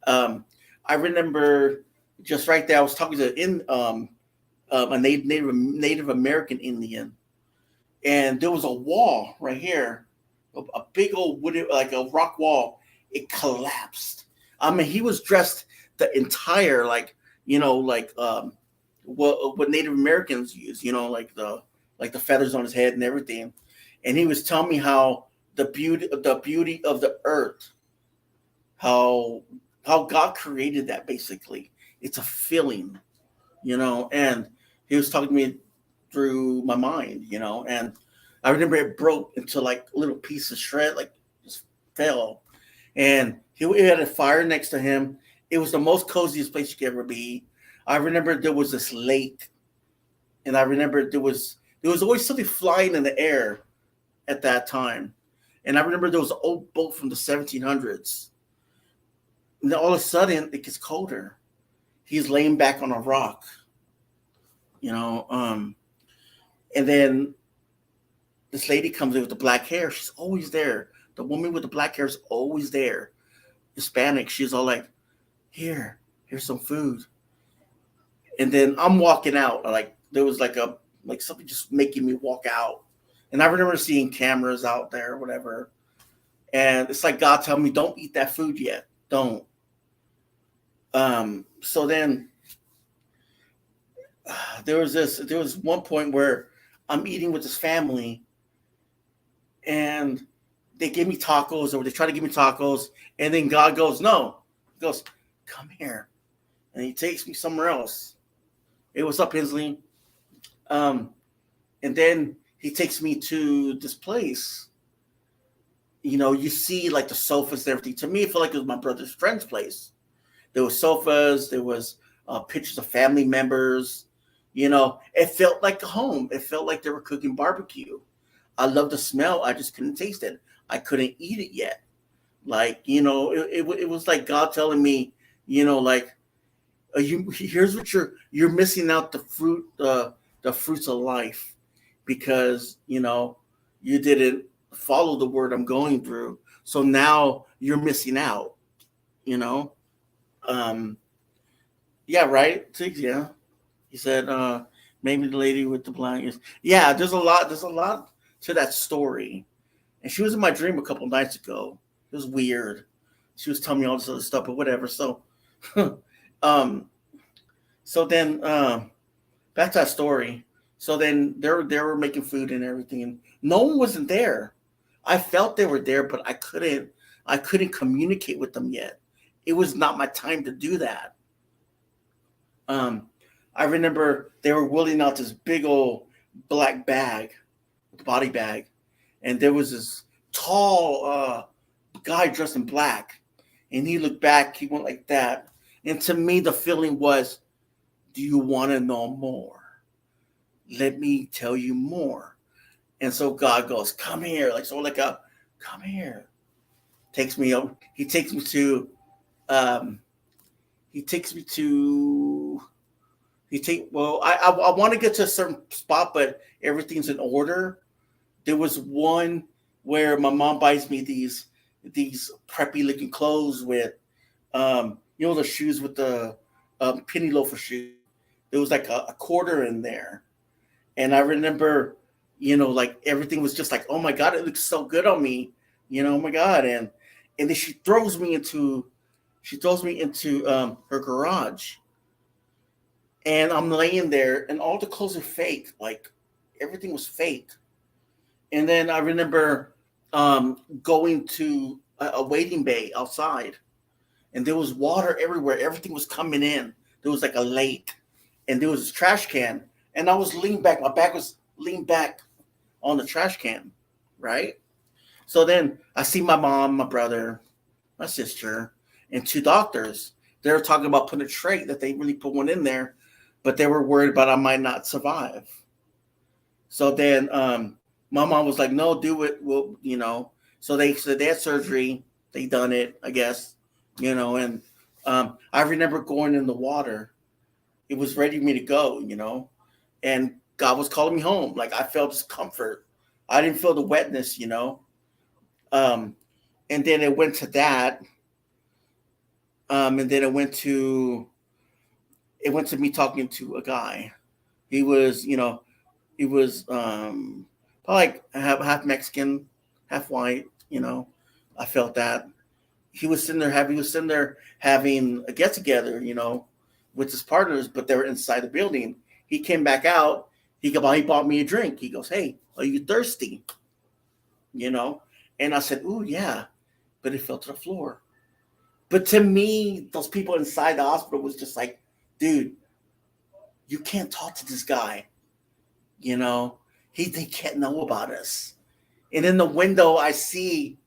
D: I remember just right there. I was talking to a Native American Indian, and there was a wall right here, a big old wooden, like a rock wall. It collapsed. I mean, he was dressed the entire what Native Americans use, like the feathers on his head and everything. And he was telling me how the beauty of the earth, how God created that. Basically, it's a feeling, and he was talking to me through my mind, and I remember it broke into like little pieces, shred, like just fell. And he had a fire next to him. It was the most coziest place you could ever be. I remember there was this lake, and I remember there was always something flying in the air at that time. And I remember there was an old boat from the 1700s. And then all of a sudden, it gets colder. He's laying back on a rock, and then this lady comes in with the black hair. She's always there. The woman with the black hair is always there. Hispanic. She's all like, here's some food. And then I'm walking out. Like there was like something just making me walk out. And I remember seeing cameras out there, or whatever. And it's like God telling me, don't eat that food yet. Don't. So then there was one point where I'm eating with this family, and they give me tacos, or they try to give me tacos, and then God goes, no. He goes, come here. And he takes me somewhere else. Hey, what's up, Hensley? And then he takes me to this place. You see like the sofas and everything. To me, it felt like it was my brother's friend's place. There was sofas. There was pictures of family members. It felt like a home. It felt like they were cooking barbecue. I loved the smell. I just couldn't taste it. I couldn't eat it yet. Like, it was like God telling me, here's what you're missing out the fruits of life, because, you didn't follow the word I'm going through. So now you're missing out, yeah, right. Yeah. He said, maybe the lady with the blankets. Yeah, there's a lot to that story. And she was in my dream a couple nights ago. It was weird. She was telling me all this other stuff, but whatever. So, so then back to that story. So then they were making food and everything, and no one wasn't there. I felt they were there, but I couldn't communicate with them yet. It was not my time to do that. I remember they were wheeling out this big old black bag, body bag, and there was this tall guy dressed in black, and he looked back. He went like that, and to me, the feeling was, "Do you want to know more? Let me tell you more." And so God goes, "Come here," come here. Takes me up. He takes me to. I want to get to a certain spot, but everything's in order. There was one where my mom buys me these preppy looking clothes with, the shoes with the penny loafer shoe. There was like a quarter in there. And I remember, like everything was just like, oh my God, it looks so good on me. Oh my God. And then she throws me into her garage. And I'm laying there, and all the clothes are fake. Like everything was fake. And then I remember going to a waiting bay outside, and there was water everywhere. Everything was coming in. There was like a lake, and there was a trash can. And I was leaned back. My back was leaned back on the trash can, right? So then I see my mom, my brother, my sister, and two doctors. They were talking about putting a tray, that they really put one in there, but they were worried about I might not survive. So then my mom was like, no, do it. Well, so they said they had surgery. They done it, I guess, and I remember going in the water. It was ready for me to go, and God was calling me home. Like I felt this comfort. I didn't feel the wetness, and then it went to that. And then it went to me talking to a guy. He was, probably like half Mexican, half white. I felt that he was sitting there having a get together, with his partners, but they were inside the building. He came back out. He bought me a drink. He goes, "Hey, are you thirsty?" And I said, "Ooh, yeah," but it fell to the floor. But to me, those people inside the hospital was just like, dude, you can't talk to this guy. they can't know about us. And in the window, I see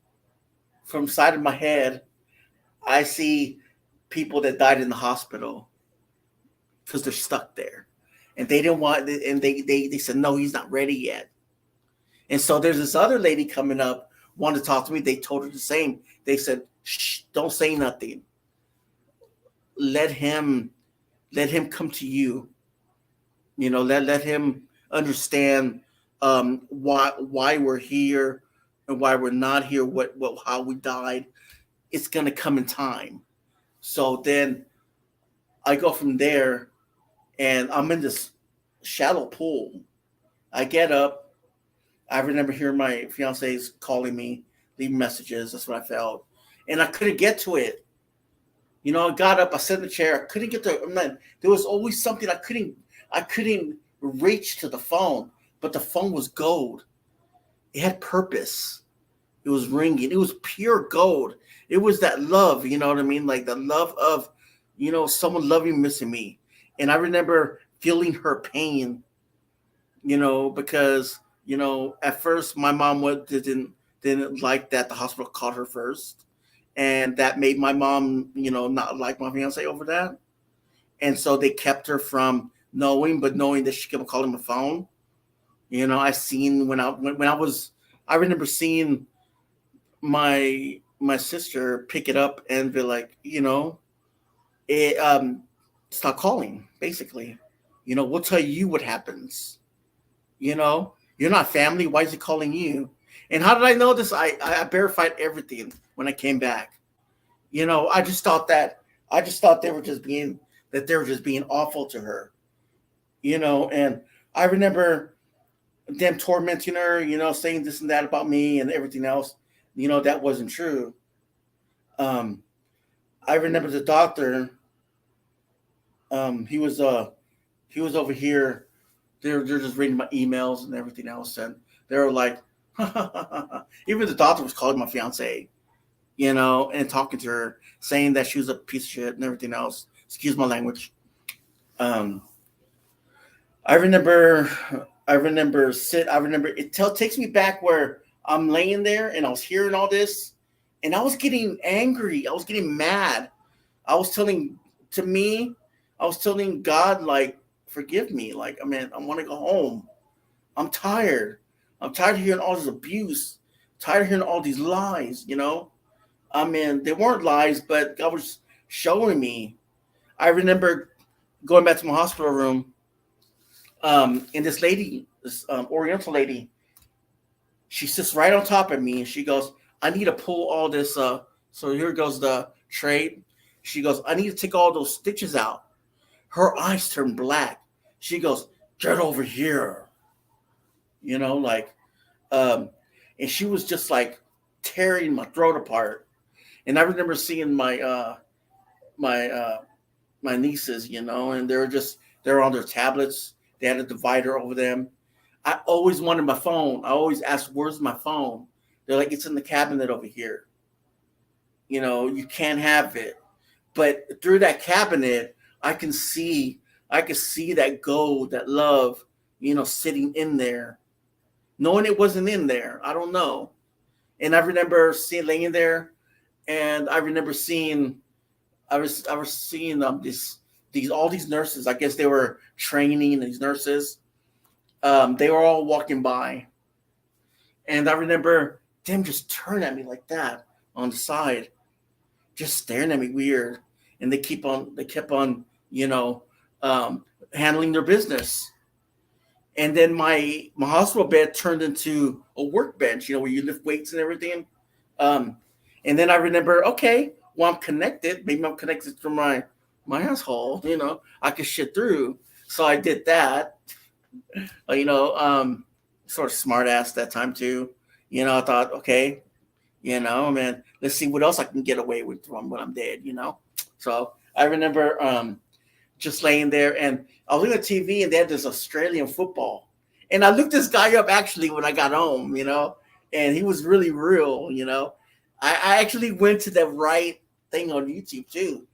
D: from side of my head, I see people that died in the hospital because they're stuck there. And they didn't want, and they said, no, he's not ready yet. And so there's this other lady coming up, wanted to talk to me. They told her the same. They said, shh, don't say nothing. Let him come to you. You know, let him understand why we're here and why we're not here, how we died. It's gonna come in time. So then I go from there, and I'm in this shallow pool. I get up. I remember hearing my fiance's calling me, leaving messages. That's what I felt, and I couldn't get to it. You know, I got up. I sat in the chair. I couldn't get to. Man, there was always something I couldn't reach to the phone, but the phone was gold. It had purpose. It was ringing. It was pure gold. It was that love, you know what I mean? Like the love of, you know, someone loving, missing me. And I remember feeling her pain, you know, because, you know, at first my mom didn't like that the hospital called her first. And that made my mom, you know, not like my fiance over that. And so they kept her from knowing that she kept calling my phone. You know, I remember seeing my sister pick it up and be like, you know, stop calling, basically. You know, we'll tell you what happens. You know, you're not family. Why is he calling you? And how did I know this? I verified everything when I came back. You know, I just thought they were just being awful to her. You know, and I remember them tormenting her, you know, saying this and that about me and everything else. You know, that wasn't true. I remember the doctor. He was over here. They're just reading my emails and everything else, and they were like, even the doctor was calling my fiance, you know, and talking to her, saying that she was a piece of shit and everything else. Excuse my language. I remember it takes me back where I'm laying there and I was hearing all this and I was getting angry. I was getting mad. I was telling God, like, forgive me. Like, I mean, I want to go home. I'm tired. I'm tired of hearing all this abuse. Tired of hearing all these lies, you know? I mean, they weren't lies, but God was showing me. I remember going back to my hospital room. And this lady, this Oriental lady, she sits right on top of me and she goes, I need to pull all this. So here goes the tray. She goes, I need to take all those stitches out. Her eyes turn black. She goes, get over here. You know, like, and she was just like tearing my throat apart. And I remember seeing my nieces, you know, and they're on their tablets. They had a divider over them. I always wanted my phone. I always asked, where's my phone? They're like, it's in the cabinet over here. You know, you can't have it. But through that cabinet, I could see that gold, that love, you know, sitting in there. Knowing it wasn't in there. I don't know. And I remember laying there, and I remember seeing all these nurses. I guess they were training these nurses. They were all walking by, and I remember them just turning at me like that on the side, just staring at me weird. And they kept on, you know, handling their business. And then my hospital bed turned into a workbench, you know, where you lift weights and everything. And then I remember, okay, well, I'm connected. Maybe I'm connected through my asshole, you know, I could shit through. So I did that, you know, sort of smart ass that time too. You know, I thought, okay, you know, man, let's see what else I can get away with when I'm dead, you know? So I remember just laying there, and I was looking at TV, and they had this Australian football. And I looked this guy up actually when I got home, you know, and he was really real, you know. I actually went to the right thing on YouTube too,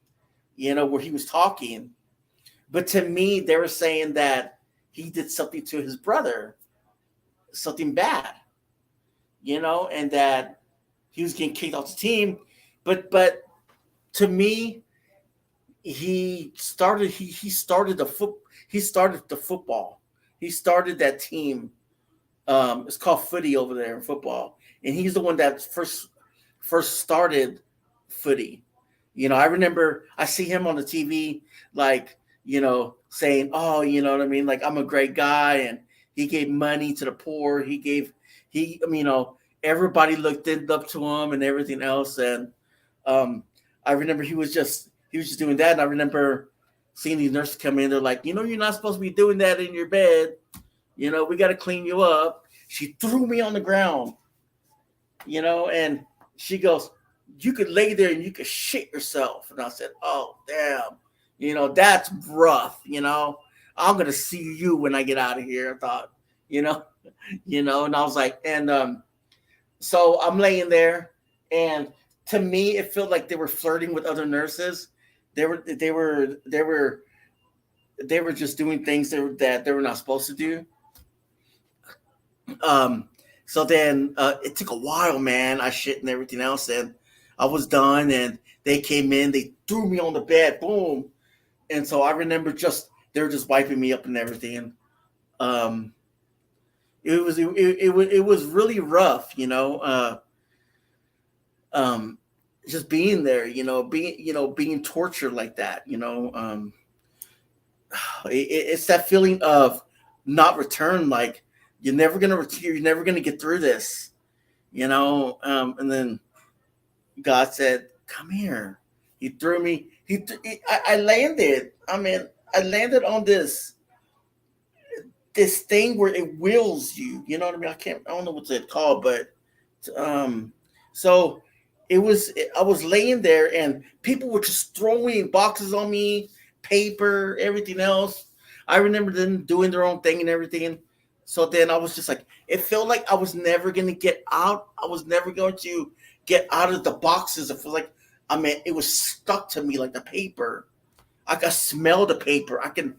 D: you know, where he was talking. But to me, they were saying that he did something to his brother. something bad, and that he was getting kicked off the team. But to me, he started the football. He started that team. It's called footy over there in football, and he's the one that first started footy. I remember I see him on the TV, like, saying, "Oh, you know what I mean? Like, I'm a great guy," and he gave money to the poor. Everybody looked up to him and everything else. And I remember he was just doing that. And I remember seeing these nurses come in. They're like, you're not supposed to be doing that in your bed. We got to clean you up. She threw me on the ground, and she goes, you could lay there and you could shit yourself. And I said, oh, damn, that's rough. I'm going to see you when I get out of here. I thought, and I was like, and so I'm laying there, and to me, it felt like they were flirting with other nurses. They were just doing things that they were not supposed to do. So then it took a while, man. I shit and everything else, and I was done. And they came in, they threw me on the bed, boom. And so I remember they were just wiping me up and everything. It was really rough, just being there, being tortured like that, it's that feeling of not return, like you're never gonna get through this, and then God said, "Come here." He threw me. I landed. I landed on this thing where it wheels you. You know what I mean? I don't know what's it called, but so I was laying there, and people were just throwing boxes on me, paper, everything else. I remember them doing their own thing and everything. So then I was just like, it felt like I was never going to get out. I was never going to get out of the boxes. It felt like, it was stuck to me like the paper. I could smell the paper. I can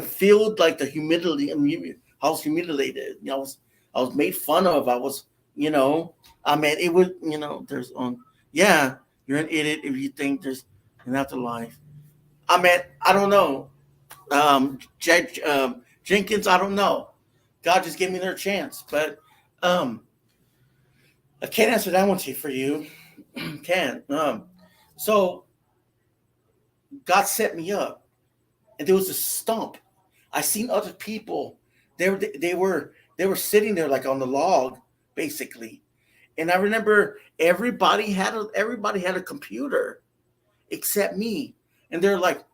D: feel like the humidity. I was humiliated. I was made fun of. I was, it was, there's yeah, you're an idiot if you think there's an afterlife. I don't know. Jenkins, I don't know. God just gave me their chance, but I can't answer that one for you. Can't. So God set me up, and there was a stump. I seen other people. They were sitting there like on the log, basically. And I remember everybody had a computer except me. And they're like,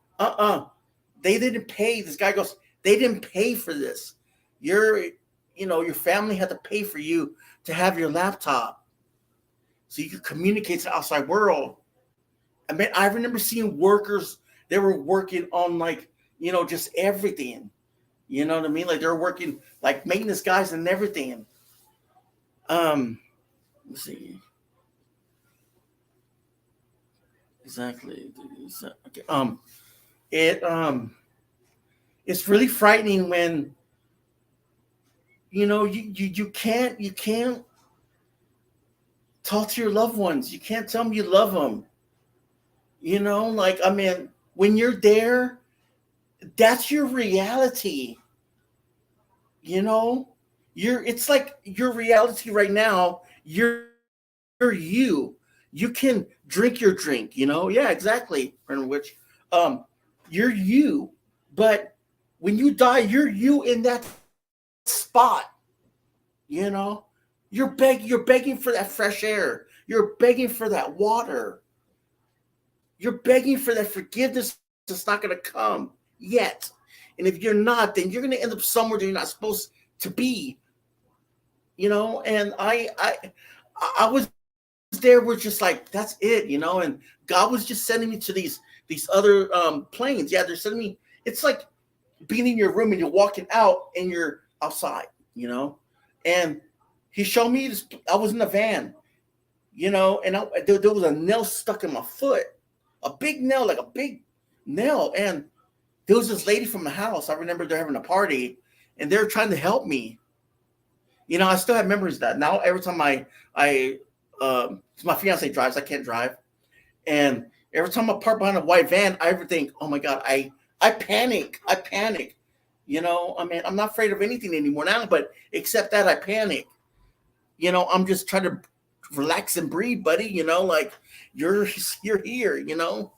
D: they didn't pay. This guy goes, they didn't pay for this. Your family had to pay for you to have your laptop so you could communicate to the outside world. I remember seeing workers, they were working on just everything. You know what I mean? Like they were working like maintenance guys and everything. Let's see. Exactly. Okay. It's really frightening when you can't talk to your loved ones. You can't tell them you love them. When you're there, that's your reality. It's like your reality right now. You're you. You can drink your drink, Yeah, exactly. Which, you're you. But when you die, you're you in that spot. You're begging for that fresh air. You're begging for that water. You're begging for that forgiveness that's not going to come yet. And if you're not, then you're going to end up somewhere that you're not supposed to be. And I was there, we're just like, that's it, and God was just sending me to these other planes. Yeah, they're sending me. It's like being in your room and you're walking out and you're outside, and he showed me this. I was in a van, and there was a nail stuck in my foot, a big nail, like a big nail. And there was this lady from the house. I remember they're having a party and they're trying to help me. You know, I still have memories of that. Now, every time my fiance drives, I can't drive. And every time I park behind a white van, I ever think, oh my God, I panic. I panic. You know, I mean, I'm not afraid of anything anymore now, but except that I panic. You know, I'm just trying to relax and breathe, buddy. You know, like you're here, you know.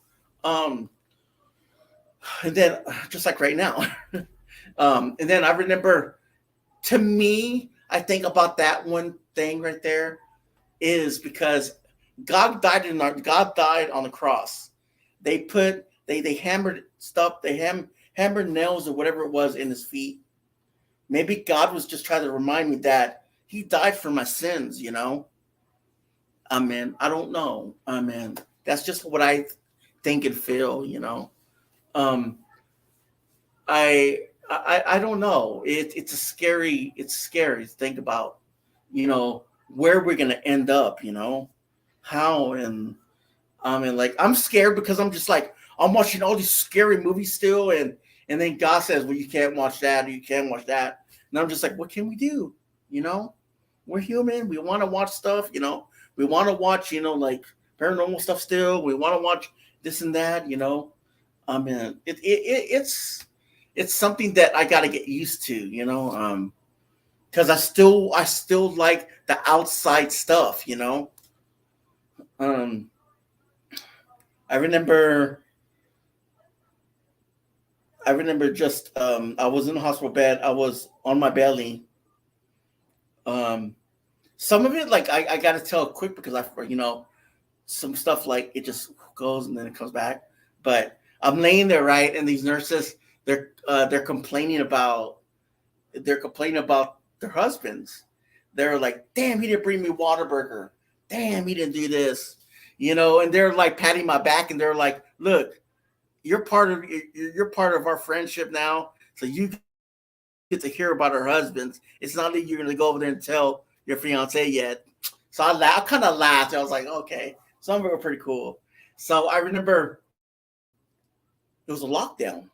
D: And then just like right now. And then I remember, to me, I think about that one thing right there is because God died on the cross. They hammered stuff, hammered nails or whatever it was in his feet. Maybe God was just trying to remind me that he died for my sins, you know? Amen. I don't know. Amen. That's just what I think and feel, you know? I don't know. It's scary to think about, you know, where we're gonna end up, you know, how. And I mean, like, I'm scared because I'm just like, I'm watching all these scary movies still, and then God says, well, you can't watch that, or you can't watch that, and I'm just like, what can we do? You know, we're human. We want to watch stuff, you know. We want to watch, you know, like paranormal stuff still. We want to watch this and that, you know. I mean, it's something that I got to get used to, you know, because I still like the outside stuff, you know. I remember just I was in the hospital bed. I was on my belly. Some of it, like, I got to tell quick because you know, some stuff like it just goes and then it comes back. But I'm laying there, right, and these nurses, they're complaining about their husbands. They're like, damn, he didn't bring me Whataburger. Damn, he didn't do this. You know, and they're like patting my back, and they're like, look, you're part of our friendship now. So you get to hear about our husbands. It's not that you're gonna go over there and tell your fiance yet. So I kind of laughed. I was like, okay, some of it were pretty cool. So I remember it was a lockdown.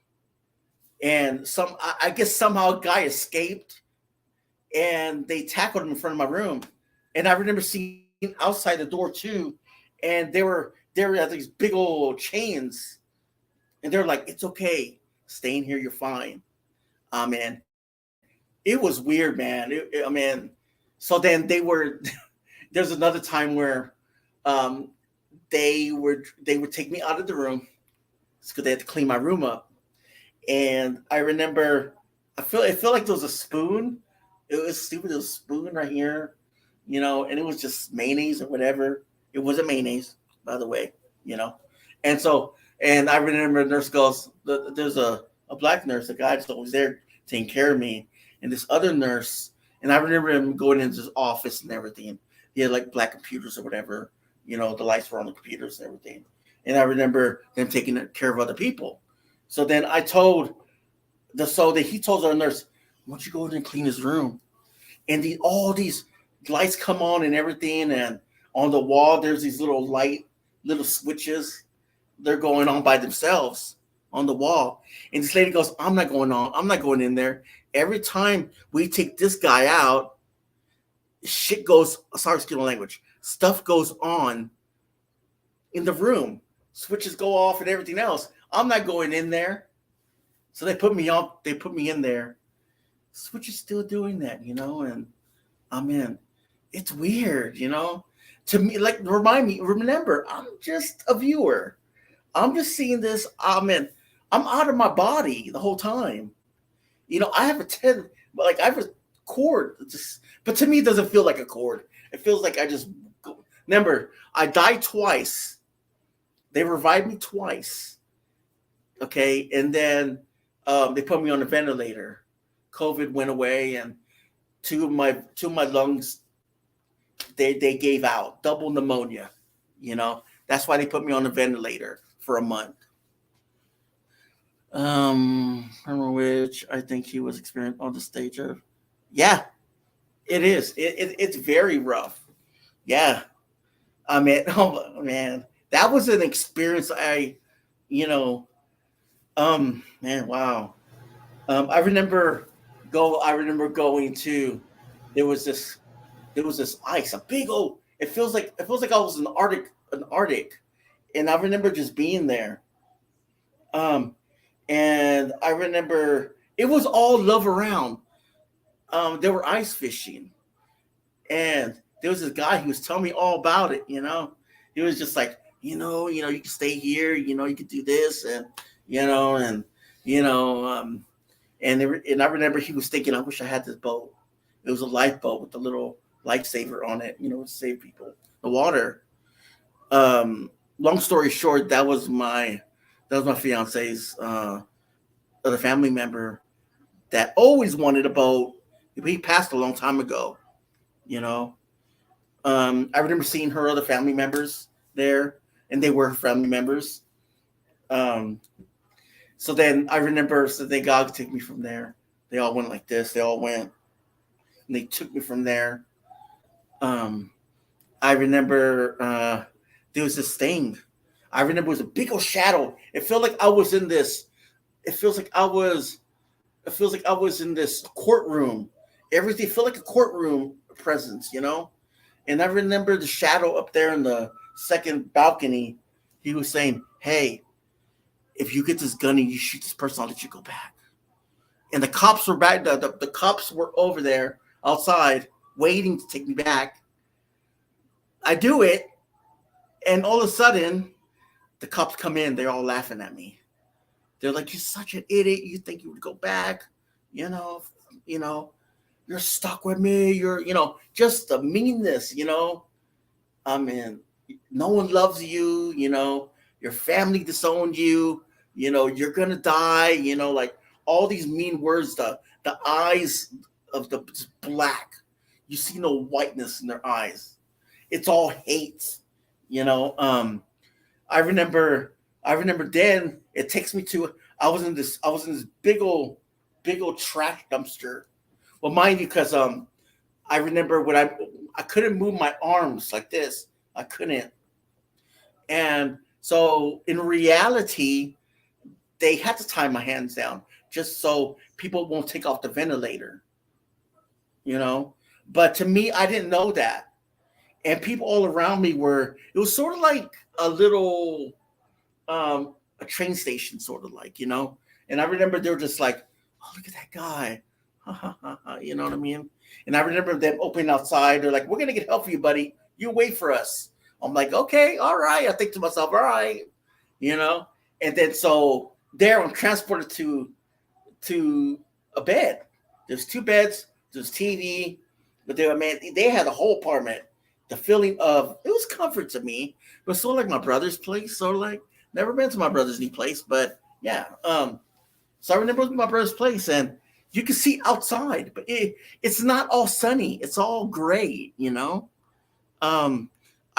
D: And I guess somehow a guy escaped, and they tackled him in front of my room. And I remember seeing outside the door too, and they were at these big old chains, and they're like, "It's okay, stay in here, you're fine." Man, it was weird, man. I mean, so then they were. There's another time where, they would take me out of the room because they had to clean my room up. And I remember, it felt like there was a spoon. It was stupid. There was a spoon right here, you know, and it was just mayonnaise or whatever. It wasn't mayonnaise, by the way, you know. And so, and I remember the nurse goes, there's a black nurse, a guy that's always there taking care of me, and this other nurse, and I remember him going into his office and everything. He had like black computers or whatever, you know, the lights were on the computers and everything. And I remember them taking care of other people. So then he told the nurse, why don't you go in and clean his room? And all these lights come on and everything. And on the wall, there's these little switches. They're going on by themselves on the wall. And this lady goes, I'm not going in there. Every time we take this guy out, stuff goes on in the room. Switches go off and everything else. I'm not going in there. So they put me in there. Switch is still doing that, you know, and I'm in. It's weird, you know. To me, like, remember, I'm just a viewer. I'm just seeing this. I'm out of my body the whole time. You know, I have a cord. But to me, it doesn't feel like a cord. It feels like remember, I died twice. They revived me twice. Okay, and then they put me on a ventilator. COVID went away, and two of my lungs, they gave out, double pneumonia. You know, that's why they put me on a ventilator for a month. From which I think he was experienced on the stage of. Yeah, it is. It's very rough. Yeah, I mean, oh man, that was an experience. Man, wow. I remember going to there was this ice, a big old. It feels like I was in the Arctic, and I remember just being there. And I remember it was all love around. They were ice fishing, and there was this guy who was telling me all about it. He was just like, you can stay here. You can do this, and and and I remember he was thinking, I wish I had this boat. It was a lifeboat with a little lifesaver on it, to save people the water. Long story short, that was my fiance's other family member that always wanted a boat. He passed a long time ago. I remember seeing her other family members there, and they were family members. So then I remember, they God took me from there. They all went like this. They all went, and they took me from there. I remember there was this thing. I remember it was a big old shadow. It felt like I was in this. It feels like I was in this courtroom. Everything felt like a courtroom presence, And I remember the shadow up there in the second balcony. He was saying, "Hey, if you get this gun and you shoot this person, I'll let you go back." And the cops were back. The cops were over there outside waiting to take me back. I do it, and all of a sudden, the cops come in. They're all laughing at me. They're like, "You're such an idiot. You think you would go back? You're stuck with me. You're, just the meanness, I mean, no one loves you, your family disowned you, you're going to die, like all these mean words, the eyes of the black, you see no whiteness in their eyes. It's all hate, I remember then it takes me to, I was in this big old trash dumpster. Well, mind you, because I remember when I couldn't move my arms like this. I couldn't. And so in reality, they had to tie my hands down just so people won't take off the ventilator. But to me, I didn't know that. And people all around me it was sort of like a little, a train station, sort of like, And I remember they were just like, "Oh, look at that guy." You know what I mean? And I remember them opening outside. They're like, "We're going to get help for you, buddy. You wait for us." I'm like, "Okay, all right." I think to myself, all right, And then so there I'm transported to a bed. There's 2 beds. There's TV. But they had a whole apartment. The feeling of, it was comfort to me. It was sort of like my brother's place. Sort of like, never been to my brother's new place. But yeah. So I remember it was my brother's place. And you can see outside, but it's not all sunny. It's all gray, I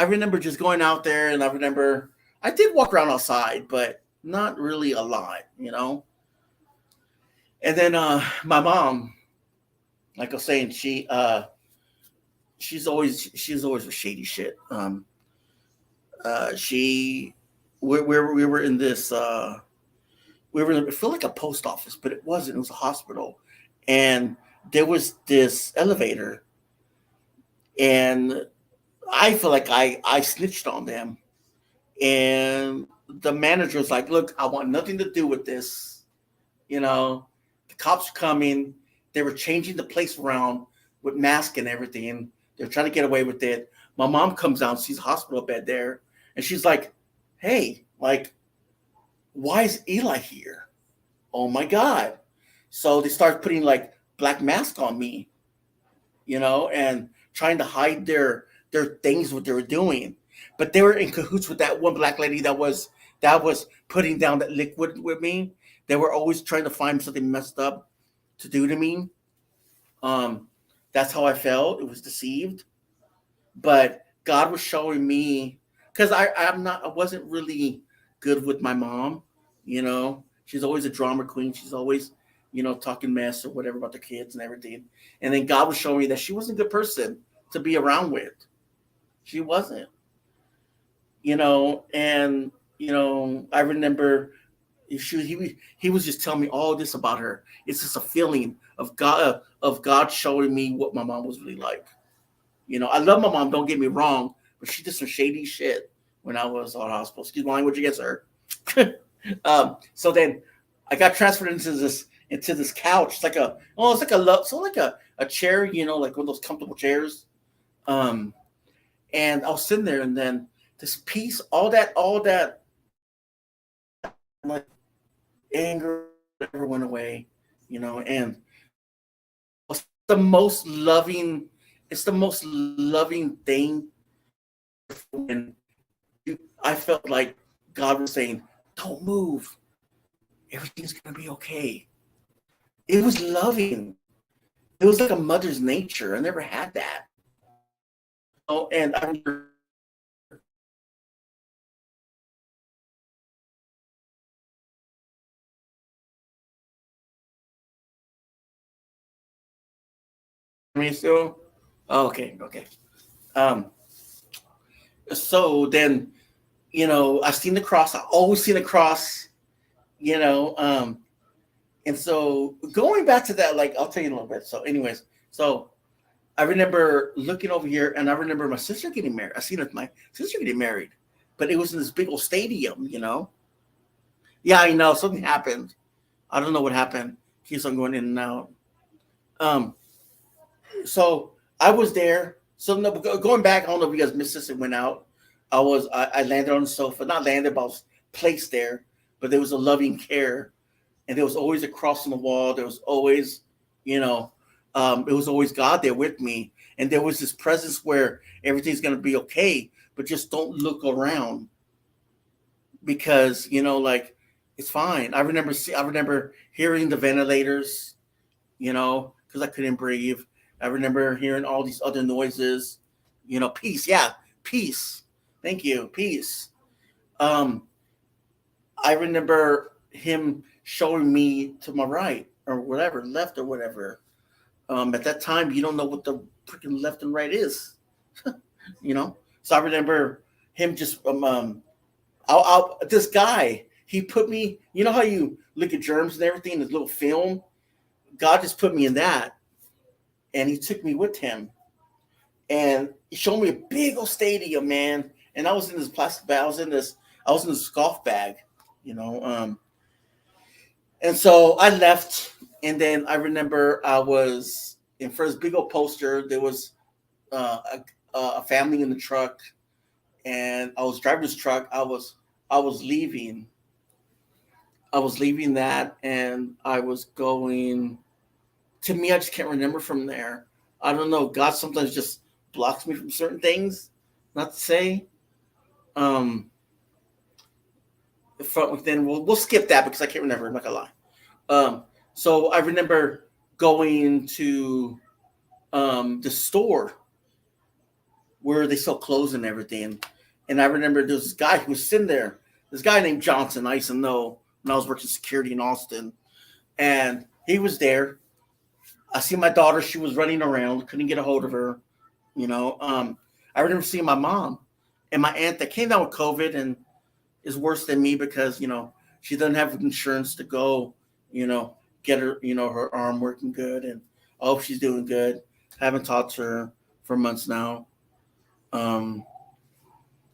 D: remember just going out there, and I remember I did walk around outside, but not really a lot, And then my mom, like I was saying, she's always with shady shit. We were in this. It felt like a post office, but it wasn't. It was a hospital. And there was this elevator, and I feel like I snitched on them. And the manager was like, "Look, I want nothing to do with this. The cops are coming. They were changing the place around with masks and everything. They're trying to get away with it." My mom comes down, sees a hospital bed there, and she's like, "Hey, like, why is Eli here? Oh my God." So they start putting like black mask on me, and trying to hide their things, what they were doing. But they were in cahoots with that one black lady that was putting down that liquid with me. They were always trying to find something messed up to do to me. That's how I felt. It was deceived. But God was showing me, because I wasn't really good with my mom, She's always a drama queen. She's always, talking mess or whatever about the kids and everything. And then God was showing me that she wasn't a good person to be around with. She wasn't. And, I remember he was just telling me all this about her. It's just a feeling of God showing me what my mom was really like. You know, I love my mom. Don't get me wrong, but she did some shady shit when I was on hospital. Excuse my language against her. So then I got transferred into this couch. It's like a chair, you know, like one of those comfortable chairs. And I was sitting there, and then this peace, all that like anger never went away, you know, and it's the most loving thing. And I felt like God was saying, don't move. Everything's going to be okay. It was loving. It was like a mother's nature. I never had that. Oh, and I remember me still. Oh, okay. Um, so then, you know, I seen the cross. I always seen the cross, you know. And so going back to that, like, I'll tell you a little bit. So anyways, so I remember looking over here, and I remember my sister getting married. I seen my sister getting married, but it was in this big old stadium, you know. Yeah, I know, something happened. I don't know what happened. Keeps on going in and out. So I was there. So no, going back, I don't know if you guys missed this. It went out. I landed on the sofa, not landed, but I was placed there. But there was a loving care, and there was always a cross on the wall. There was always, you know, it was always God there with me, and there was this presence where everything's gonna be okay, but just don't look around, because you know, like, it's fine. I remember hearing the ventilators, you know, because I couldn't breathe. I remember hearing all these other noises, you know, peace. Yeah, peace. Thank you, peace. I remember him showing me to my right or whatever, left or whatever. At that time, you don't know what the freaking left and right is, you know. So I remember him just this guy. He put me. You know how you look at germs and everything in this little film. God just put me in that, and he took me with him, and he showed me a big old stadium, man. And I was in this plastic bag. I was in this golf bag, you know. And so I left, and then I remember I was in front of this big old poster. There was a family in the truck, and I was driving this truck. I was leaving. I was leaving that, and I was going. To me, I just can't remember from there. I don't know. God sometimes just blocks me from certain things. Not to say. Then we'll skip that because I can't remember. I'm not gonna lie. So I remember going to the store where they sell clothes and everything, and I remember there was this guy who was sitting there. This guy named Johnson. I used to know when I was working security in Austin, and he was there. I see my daughter. She was running around. Couldn't get a hold of her. You know. I remember seeing my mom and my aunt that came down with COVID and is worse than me because, you know, she doesn't have insurance to go, you know, get her, you know, her arm working good. And I hope she's doing good. Haven't talked to her for months now.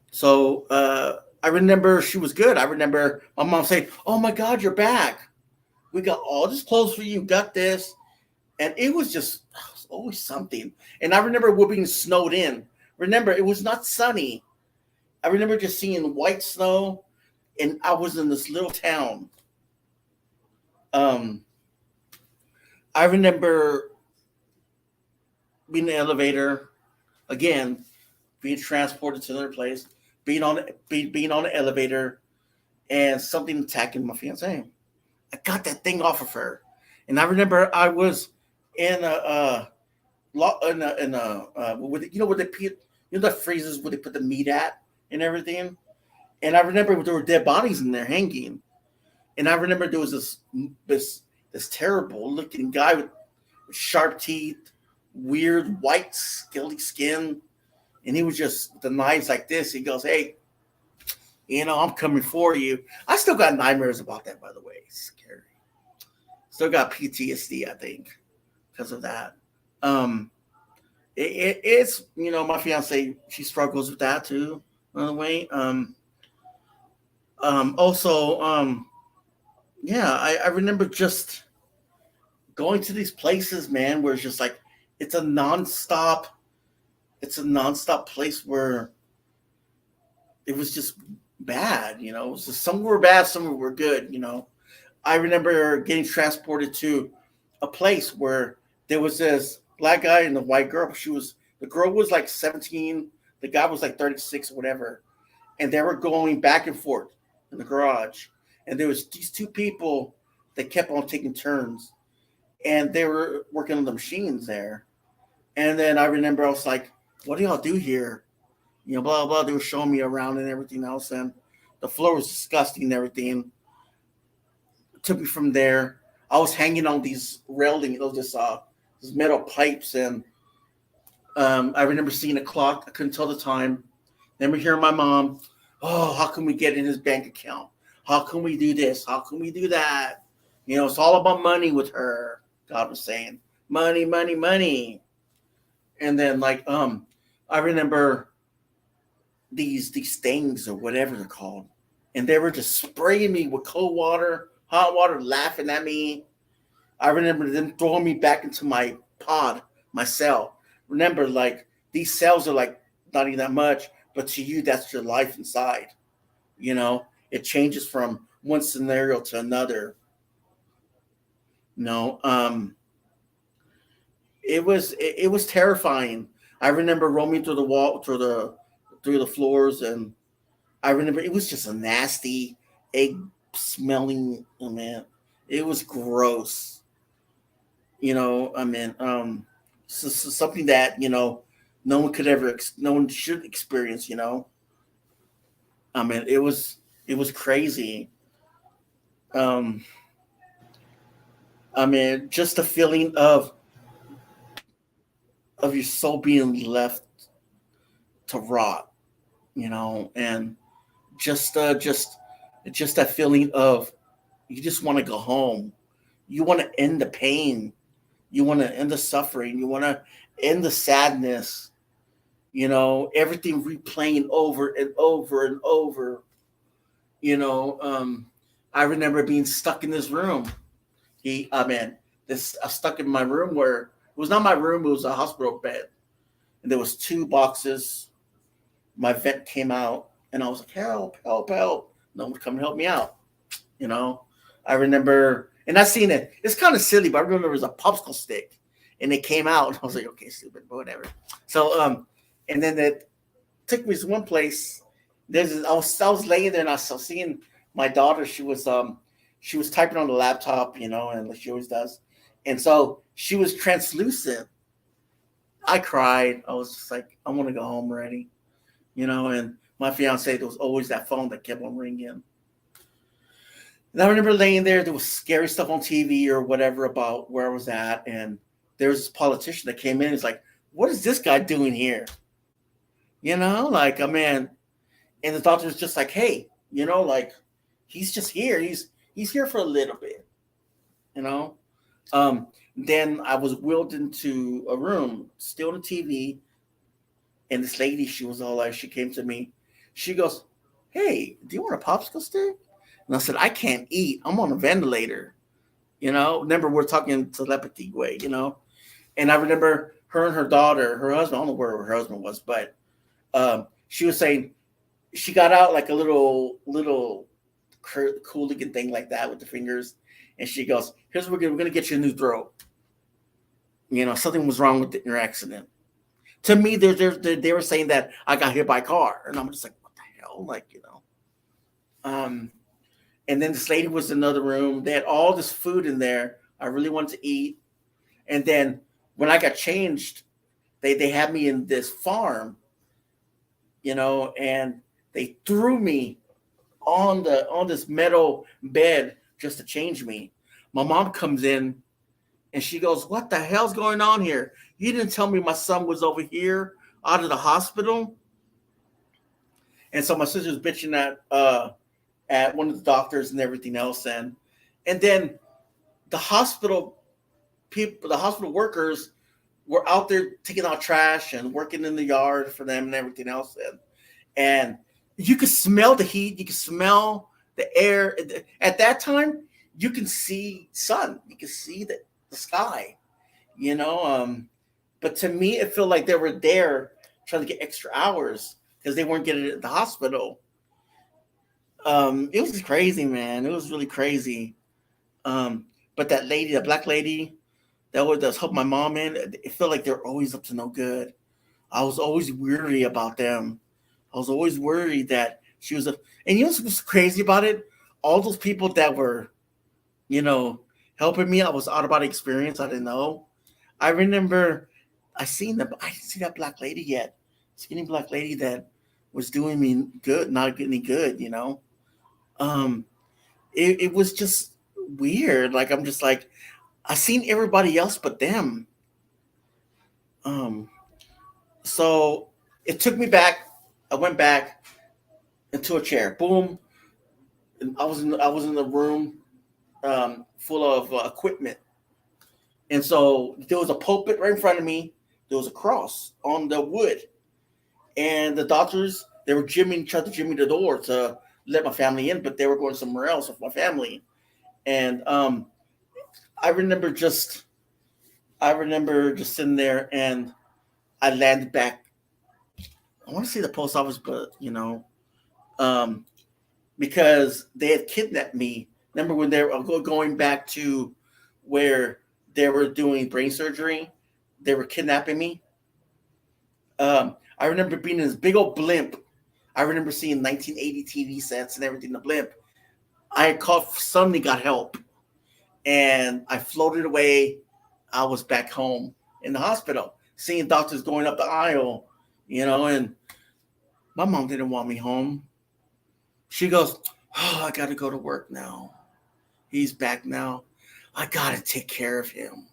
D: So I remember she was good. I remember my mom saying, "Oh my God, you're back. We got all this clothes for you. Got this." And it was always something. And I remember we're being snowed in. Remember, it was not sunny. I remember just seeing white snow, and I was in this little town. I remember being in the elevator, again, being transported to another place, being on the elevator, and something attacking my fiancée. I got that thing off of her, and I remember I was in with, you know, where they put, you know, the freezers where they put the meat at and everything. And I remember there were dead bodies in there hanging. And I remember there was this terrible looking guy with sharp teeth, weird white scaly skin, and he was just with the knives like this. He goes, "Hey," I'm coming for you. I still got nightmares about that, by the way. It's scary. Still got PTSD, I think, because of that. It's my fiance, she struggles with that too, by the way. I remember just going to these places, man, where it's just like it's a nonstop place where it was just bad, it was just some were bad, some were good, I remember getting transported to a place where there was this black guy and the white girl. The girl was like 17, the guy was like 36 or whatever. And they were going back and forth in the garage. And there was these two people that kept on taking turns. And they were working on the machines there. And then I remember I was like, what do y'all do here? Blah, blah, blah. They were showing me around and everything else. And the floor was disgusting and everything. Took me from there. I was hanging on these railing, these metal pipes. And I remember seeing a clock. I couldn't tell the time. Then we hear my mom, oh, how can we get in his bank account? How can we do this? How can we do that? It's all about money with her. God was saying, money, money, money. And then I remember these things or whatever they're called. And they were just spraying me with cold water, hot water, laughing at me. I remember them throwing me back into my pod, my cell. Remember, these cells are not even that much, but to you, that's your life inside. It changes from one scenario to another. It was terrifying. I remember roaming through the wall, through the floors, and I remember it was just a nasty egg smelling. Oh man, it was gross. Something that no one should experience. It was crazy. Just the feeling of your soul being left to rot, and just that feeling of you just want to go home. You want to end the pain. You want to end the suffering. You want to end the sadness. Everything replaying over and over and over. I remember being stuck in this room. I was stuck in my room where it was not my room, it was a hospital bed. And there was 2 boxes. My vent came out and I was like, help, help, help. No one would come and help me out. I remember, and I seen it. It's kind of silly, but I remember it was a popsicle stick and it came out. I was like, okay, stupid, but whatever. So, and then it took me to one place. I was laying there and I was seeing my daughter. She was typing on the laptop, and like she always does. And so she was translucent. I cried. I was just like, I want to go home already, and my fiance, there was always that phone that kept on ringing. And I remember laying there was scary stuff on TV or whatever about where I was at. And there was this politician that came in. He's like, what is this guy doing here? And the doctor was just like, hey, he's just here. He's here for a little bit, Then I was wheeled into a room, still on the TV. And this lady, she came to me. She goes, hey, do you want a popsicle stick? And I said, I can't eat. I'm on a ventilator. Remember, we're talking telepathy way, And I remember her and her daughter, her husband, I don't know where her husband was, but she was saying she got out like a little cool looking thing like that with the fingers. And she goes, here's what we're going to get you a new throat. Something was wrong with your accident. To me, they were saying that I got hit by a car. And I'm just like, what the hell? And then this lady was in another room. They had all this food in there. I really wanted to eat. And then when I got changed, they had me in this farm, and they threw me on this metal bed just to change me. My mom comes in and she goes, what the hell's going on here? You didn't tell me my son was over here out of the hospital. And so my sister was bitching at one of the doctors and everything else, and then the hospital people, the hospital workers, were out there taking out trash and working in the yard for them and everything else, and you could smell the heat, you could smell the air. At that time, you can see sun, you can see the sky, you know. But to me, it felt like they were there trying to get extra hours because they weren't getting it at the hospital. It was crazy, man. It was really crazy. But that lady, the black lady that was helping my mom in, it felt like they're always up to no good. I was always weary about them. I was always worried that she was and you know what's crazy about it? All those people that were, you know, helping me, I was out of body experience. I didn't know. I remember I didn't see that black lady yet. Skinny black lady that was doing me good, not getting me good, you know. It was just weird. Like I'm just like, I seen everybody else but them. So it took me back. I went back into a chair. Boom. And I was in the room full of equipment. And so there was a pulpit right in front of me. There was a cross on the wood. And the doctors, they were tried to jimmy the door to let my family in, but they were going somewhere else with my family. And I remember just sitting there, and I landed back. I want to say the post office, but you know, because they had kidnapped me. Remember when they were going back to where they were doing brain surgery? They were kidnapping me. I remember being in this big old blimp. I remember seeing 1980 TV sets and everything in the blimp. I suddenly got help, and I floated away. I was back home in the hospital, seeing doctors going up the aisle, you know, and my mom didn't want me home. She goes, "Oh, I got to go to work now. He's back now. I got to take care of him."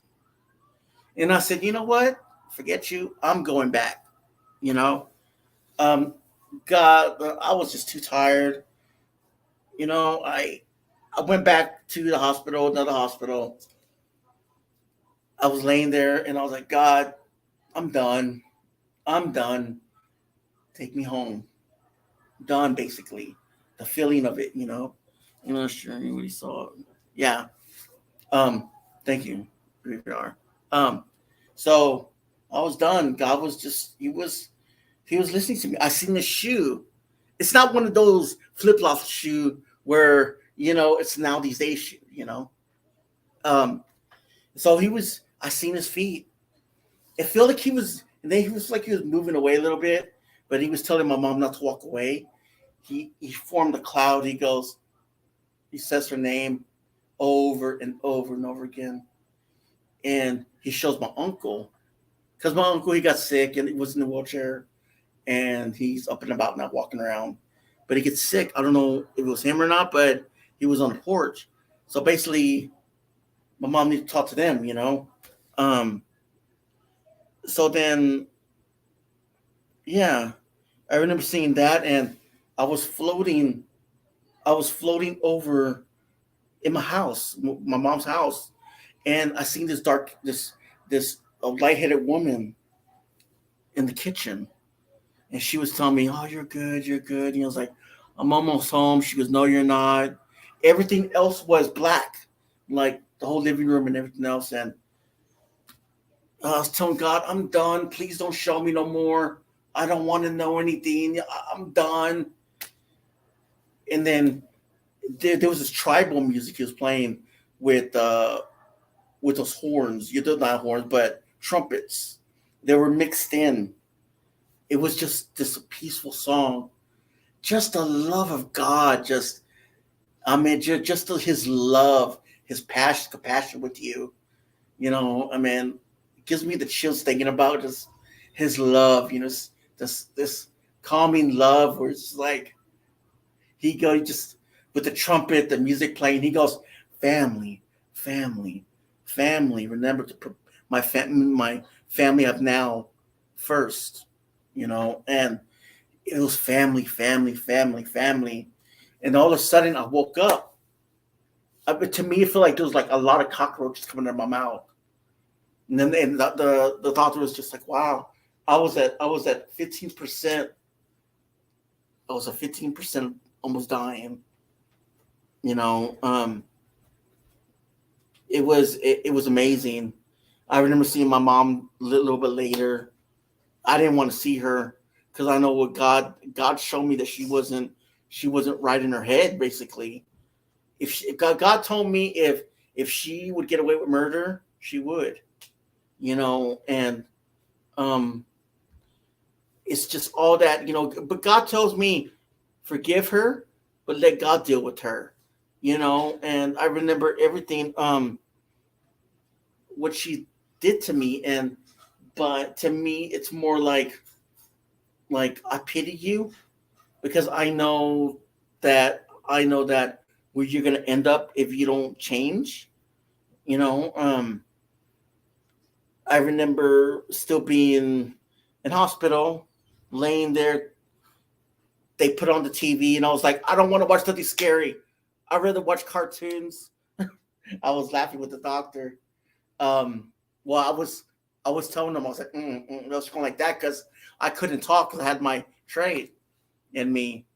D: And I said, "You know what? Forget you. I'm going back." You know, God, I was just too tired. You know, I went back to the hospital, another hospital. I was laying there, and I was like, "God, I'm done. I'm done. Take me home." Done, basically. The feeling of it, you know. I'm not sure anybody saw it. Yeah. Thank you. Here we are. So I was done. God was just, he was listening to me. I seen the shoe. It's not one of those flip-flop shoe where, you know, it's now these days shoe, you know. So I seen his feet. It felt like he was moving away a little bit, but he was telling my mom not to walk away. He formed a cloud. He says her name over and over and over again. And he shows my uncle, because my uncle, he got sick and he was in a wheelchair, and he's up and about now, walking around. But he gets sick. I don't know if it was him or not, but he was on the porch. So basically, my mom needed to talk to them, you know. So then, yeah, I remember seeing that, and I was floating over in my house, my mom's house, and I seen this light-headed woman in the kitchen, and she was telling me, "Oh, you're good, you're good." And I was like, "I'm almost home." She goes, "No, you're not." Everything else was black, like the whole living room and everything else. And I was telling God, "I'm done. Please don't show me no more. I don't want to know anything. I'm done." And then there was this tribal music he was playing with those horns. You did not horns, but trumpets. They were mixed in. It was just this peaceful song. Just the love of God. Just his love, his compassion with you. You know, I mean, it gives me the chills thinking about just his love. You know, this calming love where it's like he just with the trumpet, the music playing. He goes, "Family, family, family. Remember to put my family up now first." You know, and it was family, family, family, family. And all of a sudden I woke up. But to me, it felt like there was like a lot of cockroaches coming out of my mouth. And then the doctor was just like, wow, I was at 15%. I was at 15% almost dying. You know, it was amazing. I remember seeing my mom a little bit later. I didn't want to see her because I know what God showed me that she wasn't right in her head. Basically, if God told me if she would get away with murder, she would, you know, and it's just all that, you know. But God tells me forgive her, but let God deal with her, you know. And I remember everything what she did to me, but to me it's more like I pity you because I know that where you're gonna end up if you don't change, you know. I remember still being in hospital, laying there. They put on the TV, and I was like, I don't want to watch something scary. I'd rather watch cartoons. I was laughing with the doctor. Well, I was telling them, I was like, I was going like that because I couldn't talk because I had my trade in me.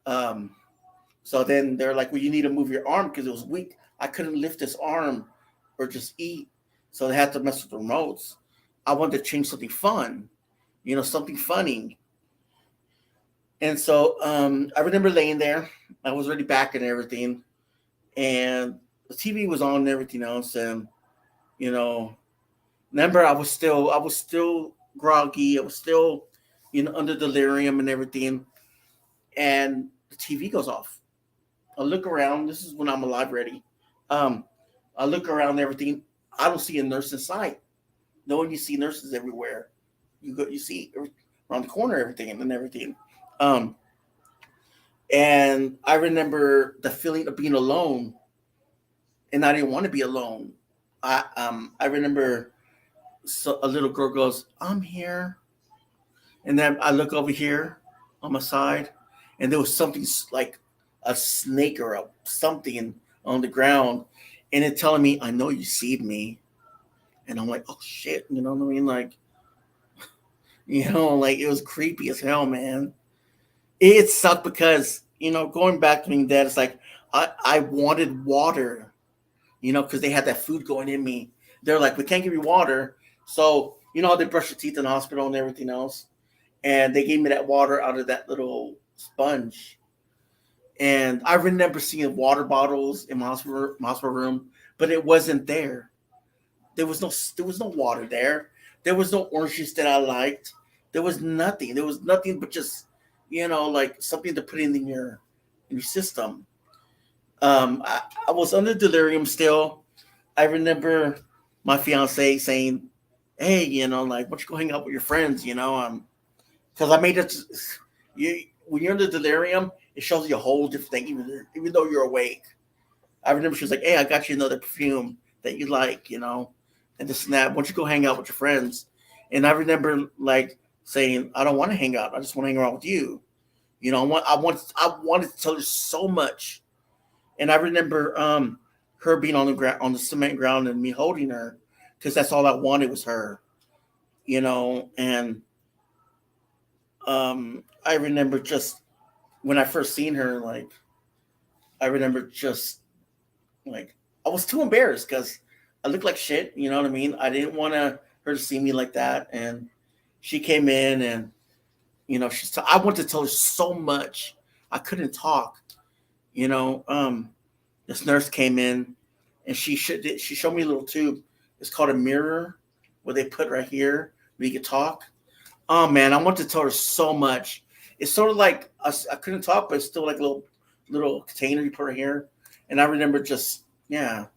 D: So then they're like, well, you need to move your arm because it was weak. I couldn't lift this arm or just eat. So they had to mess with the remotes. I wanted to change something fun, you know, something funny. And so I remember laying there. I was already back and everything. And the TV was on and everything else. And, you know, remember I was still groggy. I was still, you know, under delirium and everything. And the TV goes off. I look around. This is when I'm alive ready. I look around and everything. I don't see a nurse in sight. No one, you see nurses everywhere. You see around the corner everything and everything. And I remember the feeling of being alone, and I didn't want to be alone. I remember a little girl goes, "I'm here," and then I look over here on my side, and there was something like a snake or something on the ground, and it telling me, "I know you see me," and I'm like, "Oh shit," you know what I mean? Like, you know, like it was creepy as hell, man. It sucked because, you know, going back to being dead, it's like I wanted water, you know, because they had that food going in me. They're like, we can't give you water. So, you know how they brush your teeth in the hospital and everything else? And they gave me that water out of that little sponge. And I remember seeing water bottles in my hospital room, but it wasn't there. There was no water there. There was no orange juice that I liked. There was nothing. There was nothing but just, you know, like something to put in your system. I was under delirium still. I remember my fiance saying, "Hey, you know, like, why don't you go hang out with your friends?" You know, because I made it. When you're under delirium, it shows you a whole different thing, even though you're awake. I remember she was like, "Hey, I got you another perfume that you like," you know, and this and that. Why don't you go hang out with your friends? And I remember like saying, "I don't want to hang out. I just want to hang around with you." You know, I wanted to tell her so much. And I remember her being on the ground, on the cement ground, and me holding her because that's all I wanted was her. You know, and I remember just when I first seen her, like I remember just like I was too embarrassed because I looked like shit. You know what I mean? I didn't want her to see me like that, and she came in and, you know, I wanted to tell her so much. I couldn't talk. You know, this nurse came in and she showed me a little tube. It's called a mirror where they put right here where you can talk. Oh man, I wanted to tell her so much. It's sort of like I couldn't talk, but it's still like a little container you put right here. And I remember just, yeah,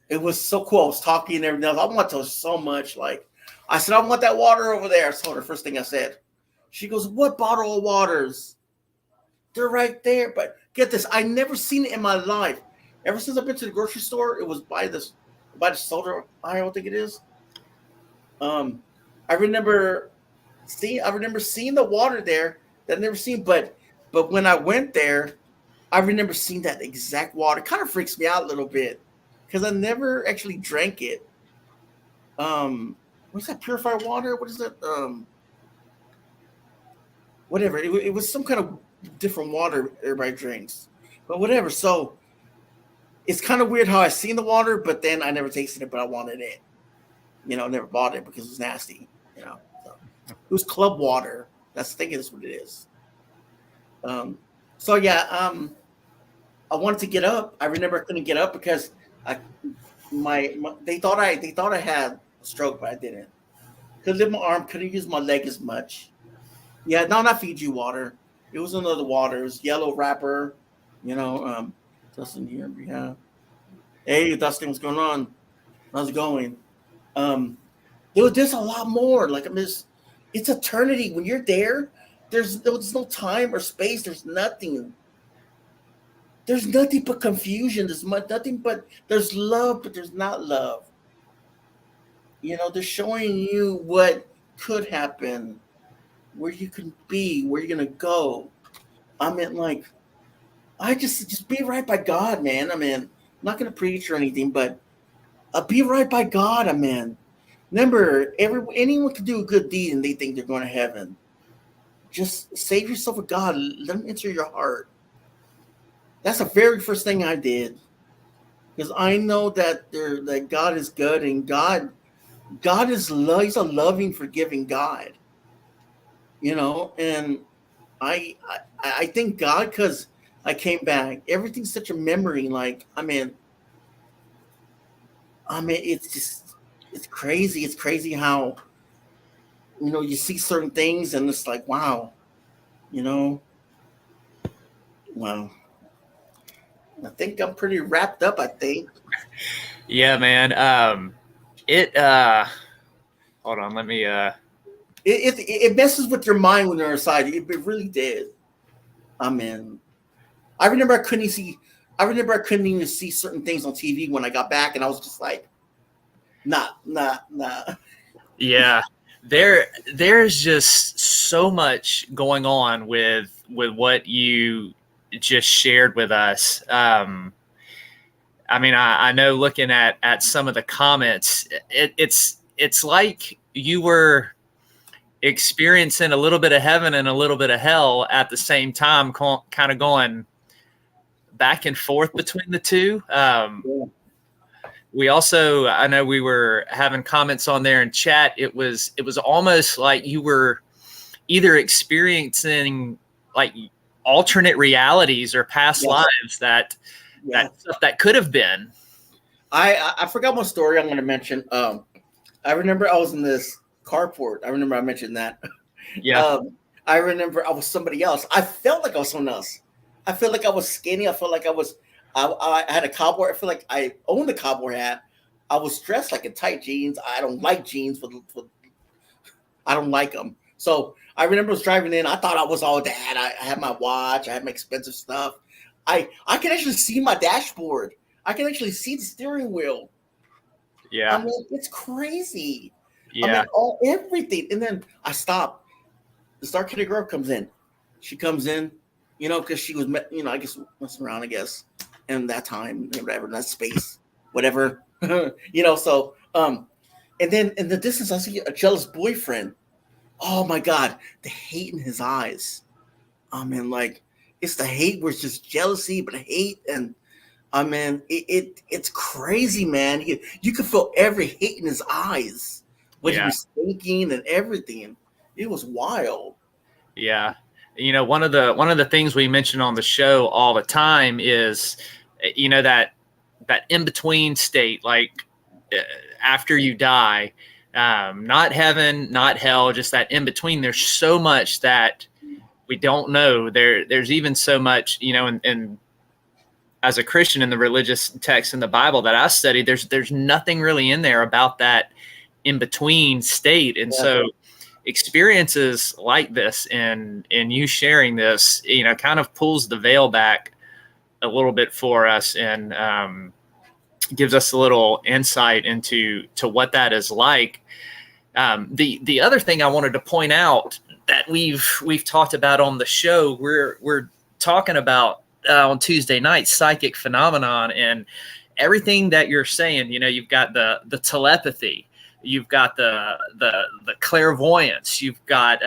D: it was so cool. I was talking and everything else. I want to tell her so much. Like I said, I want that water over there. I told her first thing I said. She goes, "What bottle of waters?" They're right there. But get this, I never seen it in my life. Ever since I've been to the grocery store, it was by the soda aisle, I think it is. I remember seeing the water there, that I never seen. But when I went there, I remember seeing that exact water. It kind of freaks me out a little bit because I never actually drank it. What's that, purified water? What is that? Whatever. It was some kind of different water everybody drinks, but whatever. So it's kind of weird how I seen the water, but then I never tasted it, but I wanted it. Never bought it because it was nasty. So it was club water. That's, I think that's what it is. So yeah, I wanted to get up. I remember I couldn't get up because they thought I had a stroke, but I didn't. Couldn't lift my arm, couldn't use my leg as much. Yeah, no, not Fiji water. It was another water. It was yellow wrapper. Dustin here. Yeah. Hey, Dustin, what's going on? How's it going? There's a lot more. Like, it's eternity. When you're there, there's no time or space. There's nothing. There's nothing but confusion. There's nothing but there's love, but there's not love. They're showing you what could happen, where you can be, where you're gonna go. I just be right by God, man. I'm not gonna preach or anything, but be right by God, Remember, anyone can do a good deed and they think they're going to heaven. Just save yourself with God. Let him enter your heart. That's the very first thing I did, because I know that God is good, and God is love. He's a loving, forgiving God. And I thank God because I came back. Everything's such a memory. It's crazy. It's crazy how you see certain things and it's like, wow, wow. I think I'm pretty wrapped up, I think.
A: Yeah, man. Hold on, let me
D: it messes with your mind when you're inside. It really did. I remember I couldn't even see certain things on TV when I got back, and I was just like, nah.
A: Yeah. There's just so much going on with what you just shared with us. I know, looking at some of the comments, it's like you were experiencing a little bit of heaven and a little bit of hell at the same time, kind of going back and forth between the two. We also, I know we were having comments on there in chat. It was almost like you were either experiencing like alternate realities or past lives that stuff that could have been.
D: I forgot one story I'm going to mention. I remember I was in this carport. I remember I mentioned that.
A: Yeah.
D: I remember I was somebody else. I felt like I was someone else. I felt like I was skinny. I felt like I had a cowboy. I feel like I owned a cowboy hat. I was dressed like in tight jeans. I don't like jeans. I don't like them. So I remember I was driving in. I thought I was all that. I had my watch. I had my expensive stuff. I can actually see my dashboard. I can actually see the steering wheel.
A: Yeah.
D: It's crazy.
A: Yeah.
D: Everything. And then I stop. The dark-haired girl comes in. She comes in, because she was, I guess, messing around, in that time, whatever, in that space, whatever, so, and then in the distance, I see a jealous boyfriend. Oh my God, the hate in his eyes. It's the hate where it's just jealousy, but hate. And it's crazy, man. You could feel every hate in his eyes, what he was thinking and everything. It was wild.
A: Yeah. One of the things we mention on the show all the time is, that in-between state, like after you die, not heaven, not hell, just that in-between. There's so much that we don't know. There's even so much, and as a Christian, in the religious texts in the Bible that I studied, there's nothing really in there about that in-between state. And so experiences like this and you sharing this, kind of pulls the veil back a little bit for us and gives us a little insight into what that is like. The other thing I wanted to point out that we've talked about on the show. We're talking about on Tuesday night, psychic phenomenon, and everything that you're saying. You know, you've got the telepathy, you've got the clairvoyance, you've got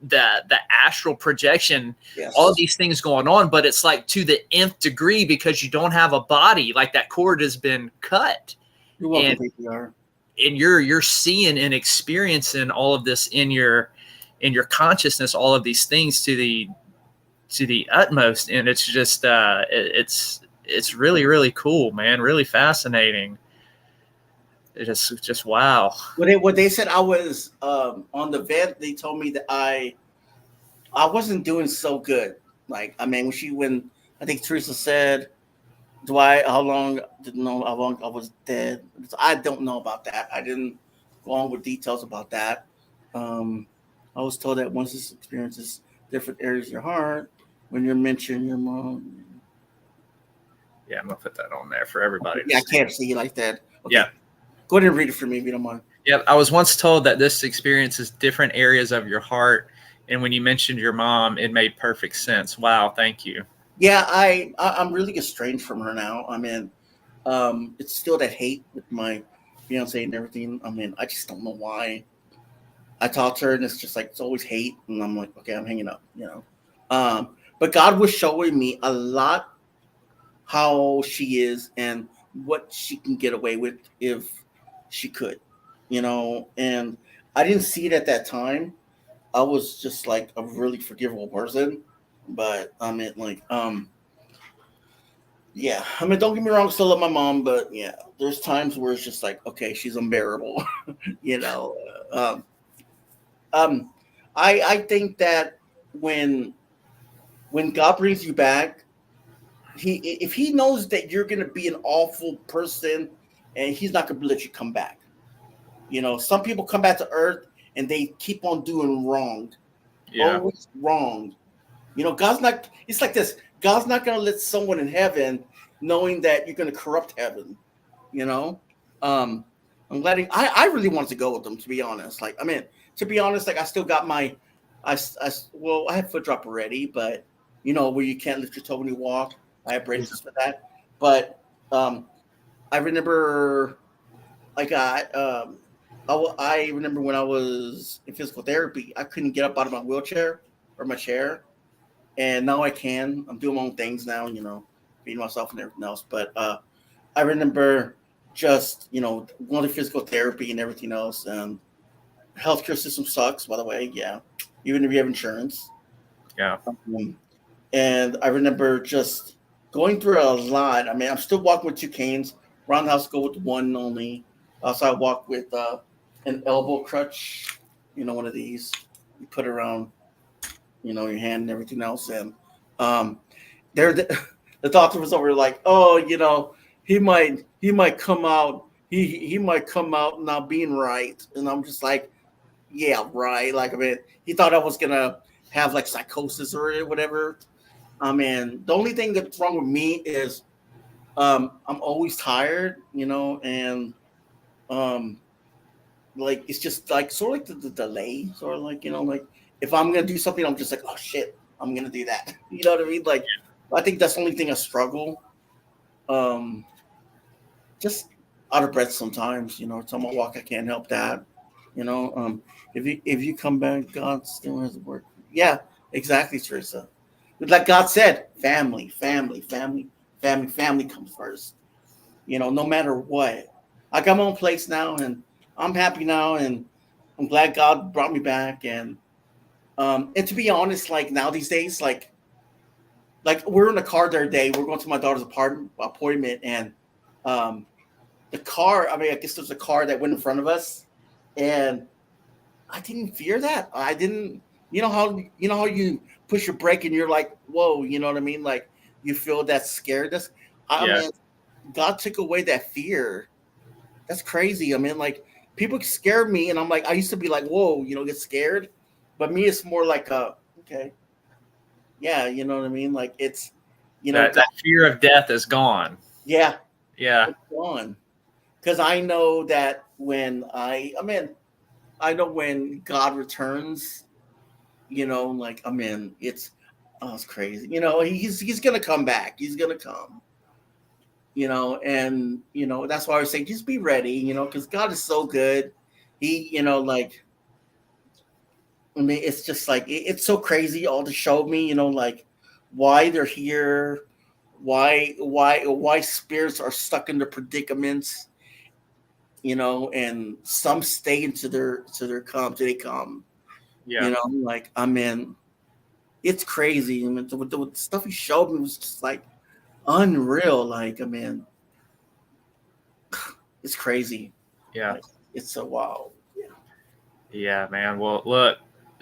A: the astral projection,
D: Yes.
A: all of these things going on, but it's like to the nth degree because you don't have a body, like that cord has been cut.
D: You're welcome, PPR.
A: And you're seeing and experiencing all of this in your consciousness, all of these things to the utmost, and it's just it's really, really cool, man. Really fascinating. It's just wow.
D: When they said I was on the vet, they told me that I wasn't doing so good. Like, I mean, when I think Teresa said, how long I was dead. I don't know about that. I didn't go on with details about that. I was told that once this experiences different areas of your heart, when you're mentioning your mom.
A: Yeah, I'm gonna put that on there for everybody.
D: Yeah, I can't see you like that. Okay.
A: Yeah.
D: Go ahead and read it for me if you don't mind.
A: Yeah, I was once told that this experiences different areas of your heart, and when you mentioned your mom, it made perfect sense. Wow, thank you.
D: Yeah, I'm really estranged from her now. I mean, it's still that hate with my fiance and everything. I mean, I just don't know why. I talk to her and it's just like it's always hate, and I'm like, okay, I'm hanging up, you know. But God was showing me a lot how she is and what she can get away with if she could, you know. And I didn't see it at that time. I was just like a really forgivable person, but I mean, like, yeah. I mean, don't get me wrong, I still love my mom, but yeah, there's times where it's just like, okay, she's unbearable, you know. I think that when God brings you back, if he knows that you're gonna be an awful person, and he's not gonna let you come back. You know, some people come back to earth and they keep on doing wrong.
A: Yeah.
D: Always wrong. You know, God's not, it's like this. God's not gonna let someone in heaven knowing that you're gonna corrupt heaven. You know? I'm letting I really wanted to go with them, to be honest. Like, I mean, to be honest, like I still got my I had foot drop already, but you know, where you can't lift your toe when you walk. I have braces for that. But I remember I got I remember when I was in physical therapy, I couldn't get up out of my wheelchair or my chair, and now I can. I'm doing my own things now, you know, feeding myself and everything else. But I remember just, you know, going to physical therapy and everything else. And healthcare system sucks, by the way. Yeah, even if you have insurance.
A: Yeah.
D: And I remember just going through a lot. I mean, I'm still walking with 2 canes. Around the house, go with 1 only. So I walk with an elbow crutch, you know, one of these. You put it around, you know, your hand and everything else. And the doctor was over like, oh, you know, he might come out. He might come out not being right. And I'm just like, yeah, right. Like, I mean, he thought I was gonna have like psychosis or whatever. I mean, the only thing that's wrong with me is I'm always tired, you know, and like it's just like sort of like the delay, sort of like, you know, like if I'm gonna do something, I'm just like, oh shit, I'm gonna do that. You know what I mean? Like, I think that's the only thing I struggle. Just out of breath sometimes, you know. Time I walk, I can't help that. You know, if you come back, God still has work. Yeah, exactly, Teresa. Like God said, family comes first. You know, no matter what. I got my own place now, and I'm happy now, and I'm glad God brought me back. And to be honest, like now these days, like we're in the car the other day. We're going to my daughter's appointment, and the car. I mean, I guess there's a car that went in front of us, and I didn't fear that. I didn't. You know how you push your brake and you're like, whoa, you know what I mean? Like you feel that scaredness. I mean, God took away that fear. That's crazy. I mean, like people scare me, and I'm like, I used to be like, whoa, you know, get scared. But me, it's more like, okay, yeah, you know what I mean? Like it's, you know,
A: that fear of death is gone.
D: Yeah,
A: yeah,
D: it's gone. Because I know that when I know when God returns, like, I mean, it's crazy. He's gonna come back. He's gonna come. And that's why I was saying, just be ready. Because God is so good. He, like, I mean, it's just like it's so crazy all to show me, like why they're here, why spirits are stuck in their predicaments, and some stay into their they come.
A: Yeah.
D: Like, I mean, it's crazy. I mean, the stuff he showed me was just like unreal. Like, I mean, it's crazy.
A: Yeah.
D: Like, it's so wild.
A: Yeah, man. Well, look,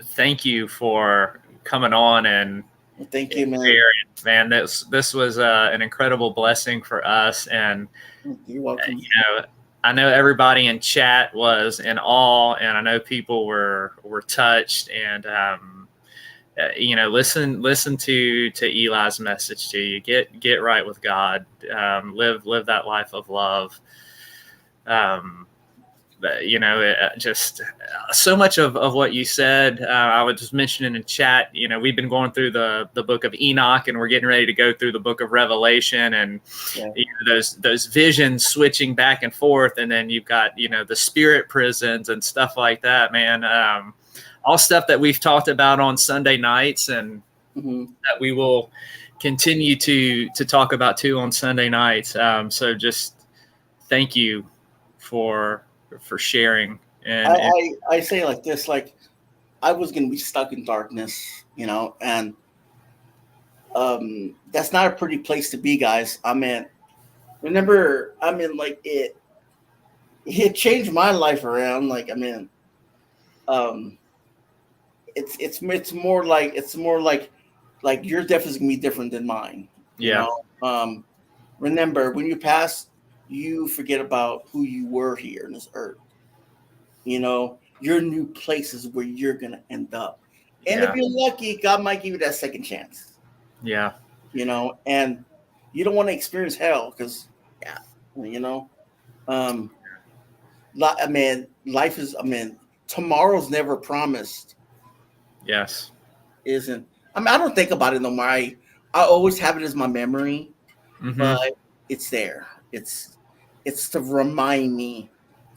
A: thank you for coming on and
D: thank you, man.
A: Man, this was an incredible blessing for us, and
D: you're welcome.
A: I know everybody in chat was in awe, and I know people were touched, and listen to Eli's message to you. Get right with God. Live that life of love. Just so much of what you said. I was just mentioning in chat, we've been going through the book of Enoch, and we're getting ready to go through the book of Revelation, and those visions switching back and forth. And then you've got, the spirit prisons and stuff like that, man. All stuff that we've talked about on Sunday nights, and that we will continue to talk about too on Sunday nights. So just thank you for sharing. And
D: I say like this, like I was going to be stuck in darkness, and that's not a pretty place to be, guys. I mean, like it changed my life around. Like, I mean, it's more like your death is going to be different than mine.
A: Yeah.
D: Remember, when you pass, you forget about who you were here in this earth. Your new place is where you're going to end up. And if you're lucky, God might give you that second chance. Yeah. And you don't want to experience hell because, life is, tomorrow's never promised.
A: Yes.
D: Isn't. I don't think about it no more. I always have it as my memory, but it's there. It's to remind me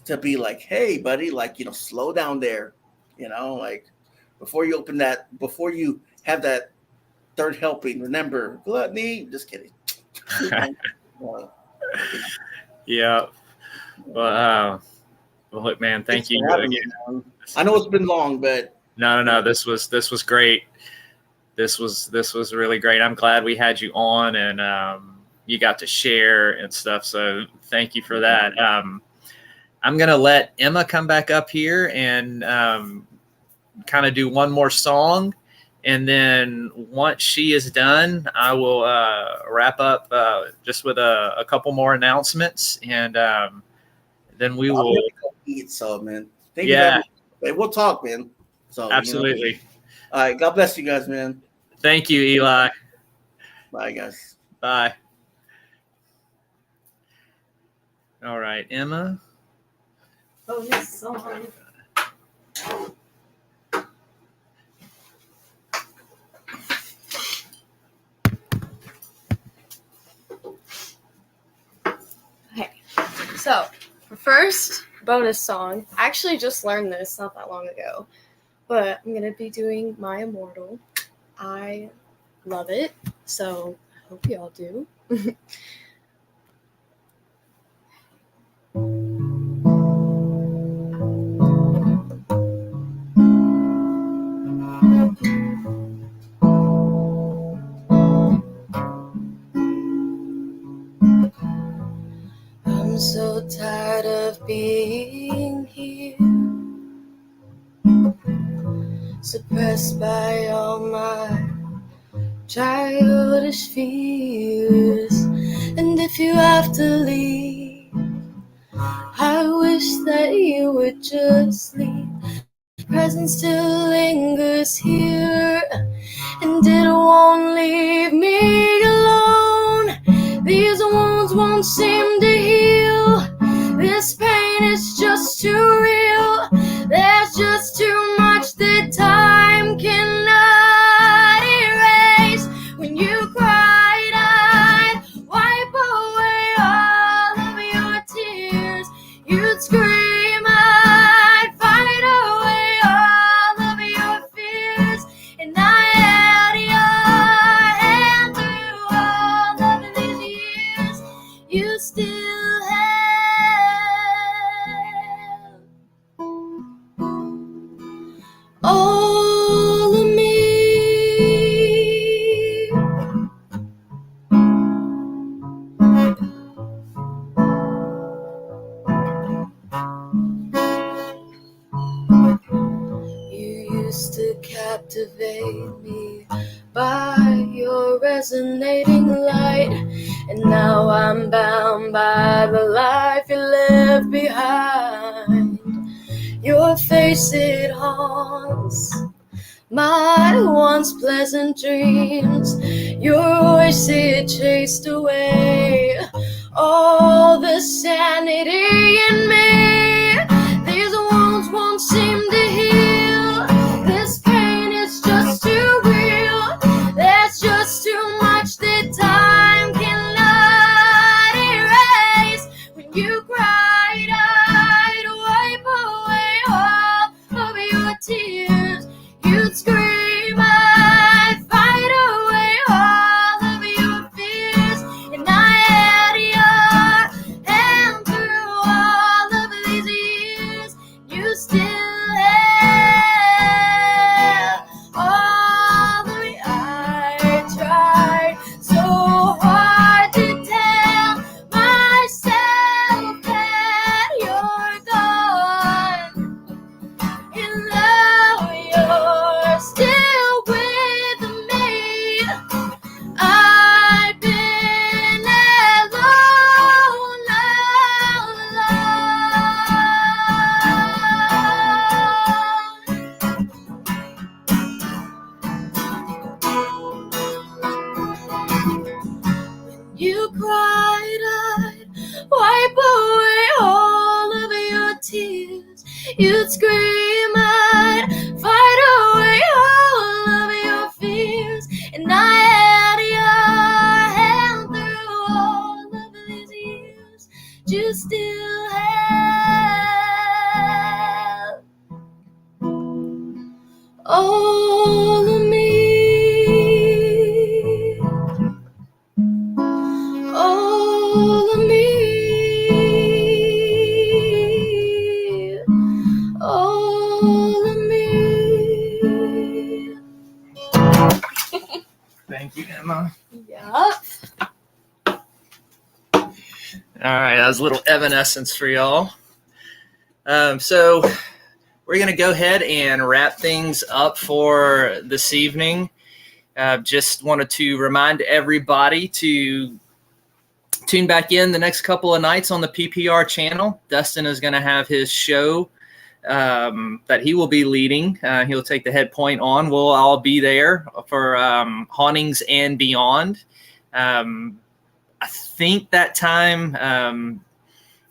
D: to be like, hey, buddy, like, slow down there, like before you have that third helping, remember gluttony. Just kidding.
A: Yeah. Well, look, man, thank you again.
D: I know it's been long, but
A: no. This was great. This was really great. I'm glad we had you on, and you got to share and stuff. So thank you for that. I'm going to let Emma come back up here and kind of do one more song. And then once she is done, I will wrap up just with a couple more announcements. And then we will
D: eat. So, man, thank you. We'll talk, man. So
A: absolutely.
D: All right. God bless you guys, man.
A: Thank you, Eli.
D: Bye, guys.
A: Bye. All right, Emma.
C: Oh, this song. Okay, so the first bonus song, I actually just learned this not that long ago, but I'm going to be doing My Immortal. I love it, so I hope you all do. I'm so tired of being here, suppressed by all my childish fears. And if you have to leave, I wish that you would just leave. Presence still lingers here, and it won't leave me alone. These wounds won't seem to heal. This pain is just too real. There's just too much that time can captivate me by your resonating light. And now I'm bound by the life you left behind. Your face, it haunts my once pleasant dreams. Your voice, it chased away all the sanity in me. These wounds won't seem to heal. This pain is just too real. There's just too much that time cannot erase. When you cried, I'd wipe away all of your tears. You'd scream, I'd fight away all of your fears. And I had your hand through all of these years. You still have all of me. I tried so hard to tell myself that you're gone. And now you're still with me. I've been alone all alone. When you cried, I'd wipe away all of your tears. You'd scream, I'd fight away all of your fears. And I had your hand through all of these years. You still have all of me. All of me. All of me.
A: Thank you, Emma.
C: Yup.
A: All right, that was a little evanescence for y'all. So we're going to go ahead and wrap things up for this evening. Just wanted to remind everybody to tune back in the next couple of nights on the PPR channel. Dustin is going to have his show that he will be leading. He'll take the head point on. We'll all be there for Hauntings and Beyond. I think that time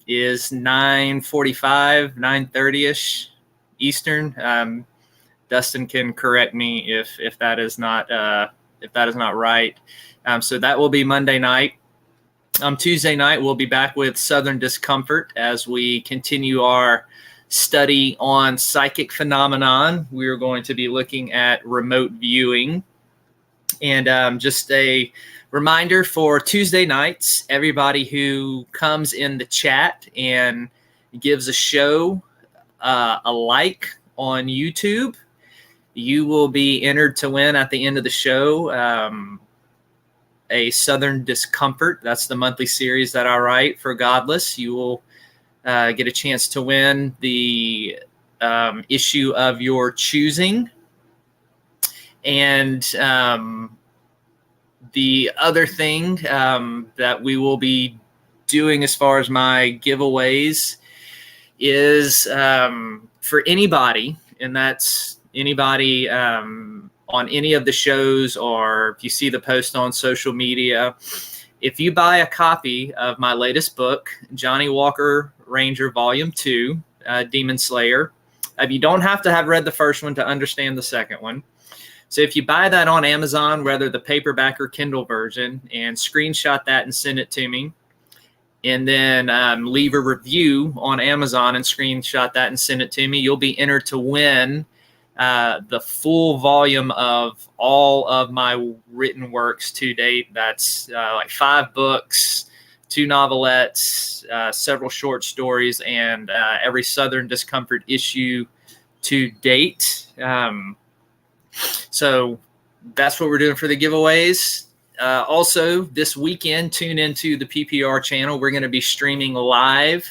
A: is 9:45, 9:30ish Eastern. Dustin can correct me if that is not right. So that will be Monday night. Tuesday night we'll be back with Southern Discomfort as we continue our study on psychic phenomenon. We are going to be looking at remote viewing. And just a reminder for Tuesday nights, everybody who comes in the chat and gives a show a like on YouTube, you will be entered to win at the end of the show a Southern Discomfort. That's the monthly series that I write for Godless. You will get a chance to win the issue of your choosing. And the other thing that we will be doing as far as my giveaways is for anybody, and that's anybody on any of the shows, or if you see the post on social media, if you buy a copy of my latest book, Johnny Walker Ranger Volume 2, Demon Slayer, you don't have to have read the first one to understand the second one. So if you buy that on Amazon, whether the paperback or Kindle version, and screenshot that and send it to me, and then leave a review on Amazon and screenshot that and send it to me, you'll be entered to win the full volume of all of my written works to date. That's like 5 books, 2 novelettes, several short stories, and every Southern Discomfort issue to date. So that's what we're doing for the giveaways. Also, this weekend, tune into the PPR channel. We're going to be streaming live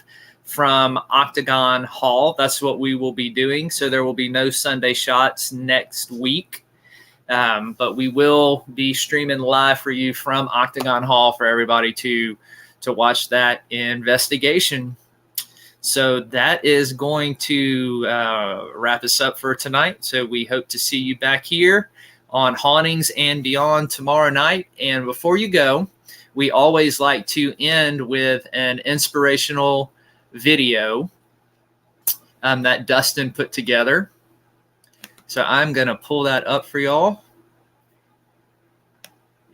A: from Octagon Hall. That's what we will be doing. So there will be no Sunday shots next week. But we will be streaming live for you from Octagon Hall for everybody to watch that investigation. So that is going to wrap us up for tonight. So we hope to see you back here on Hauntings and Beyond tomorrow night. And before you go, we always like to end with an inspirational video that Dustin put together. So I'm going to pull that up for y'all,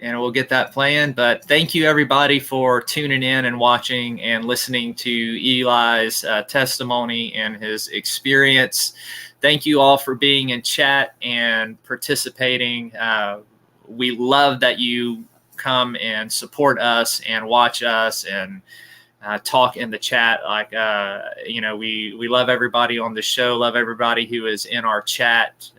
A: and we'll get that playing. But thank you, everybody, for tuning in and watching and listening to Eli's testimony and his experience. Thank you all for being in chat and participating. We love that you come and support us and watch us and talk in the chat. Like, we love everybody on the show, love everybody who is in our chat.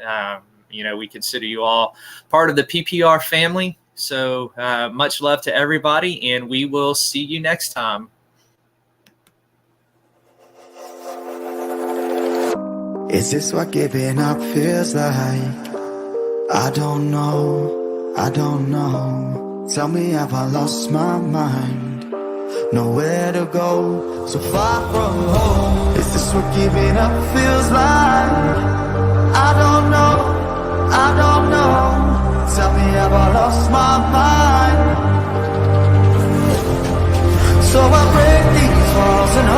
A: We consider you all part of the PPR family. So much love to everybody, and we will see you next time.
E: Is this what giving up feels like? I don't know, I don't know. Tell me, have I lost my mind? Nowhere to go, so far from home. Is this what giving up feels like? I don't know, I don't know. Tell me, have I lost my mind? So I break these walls and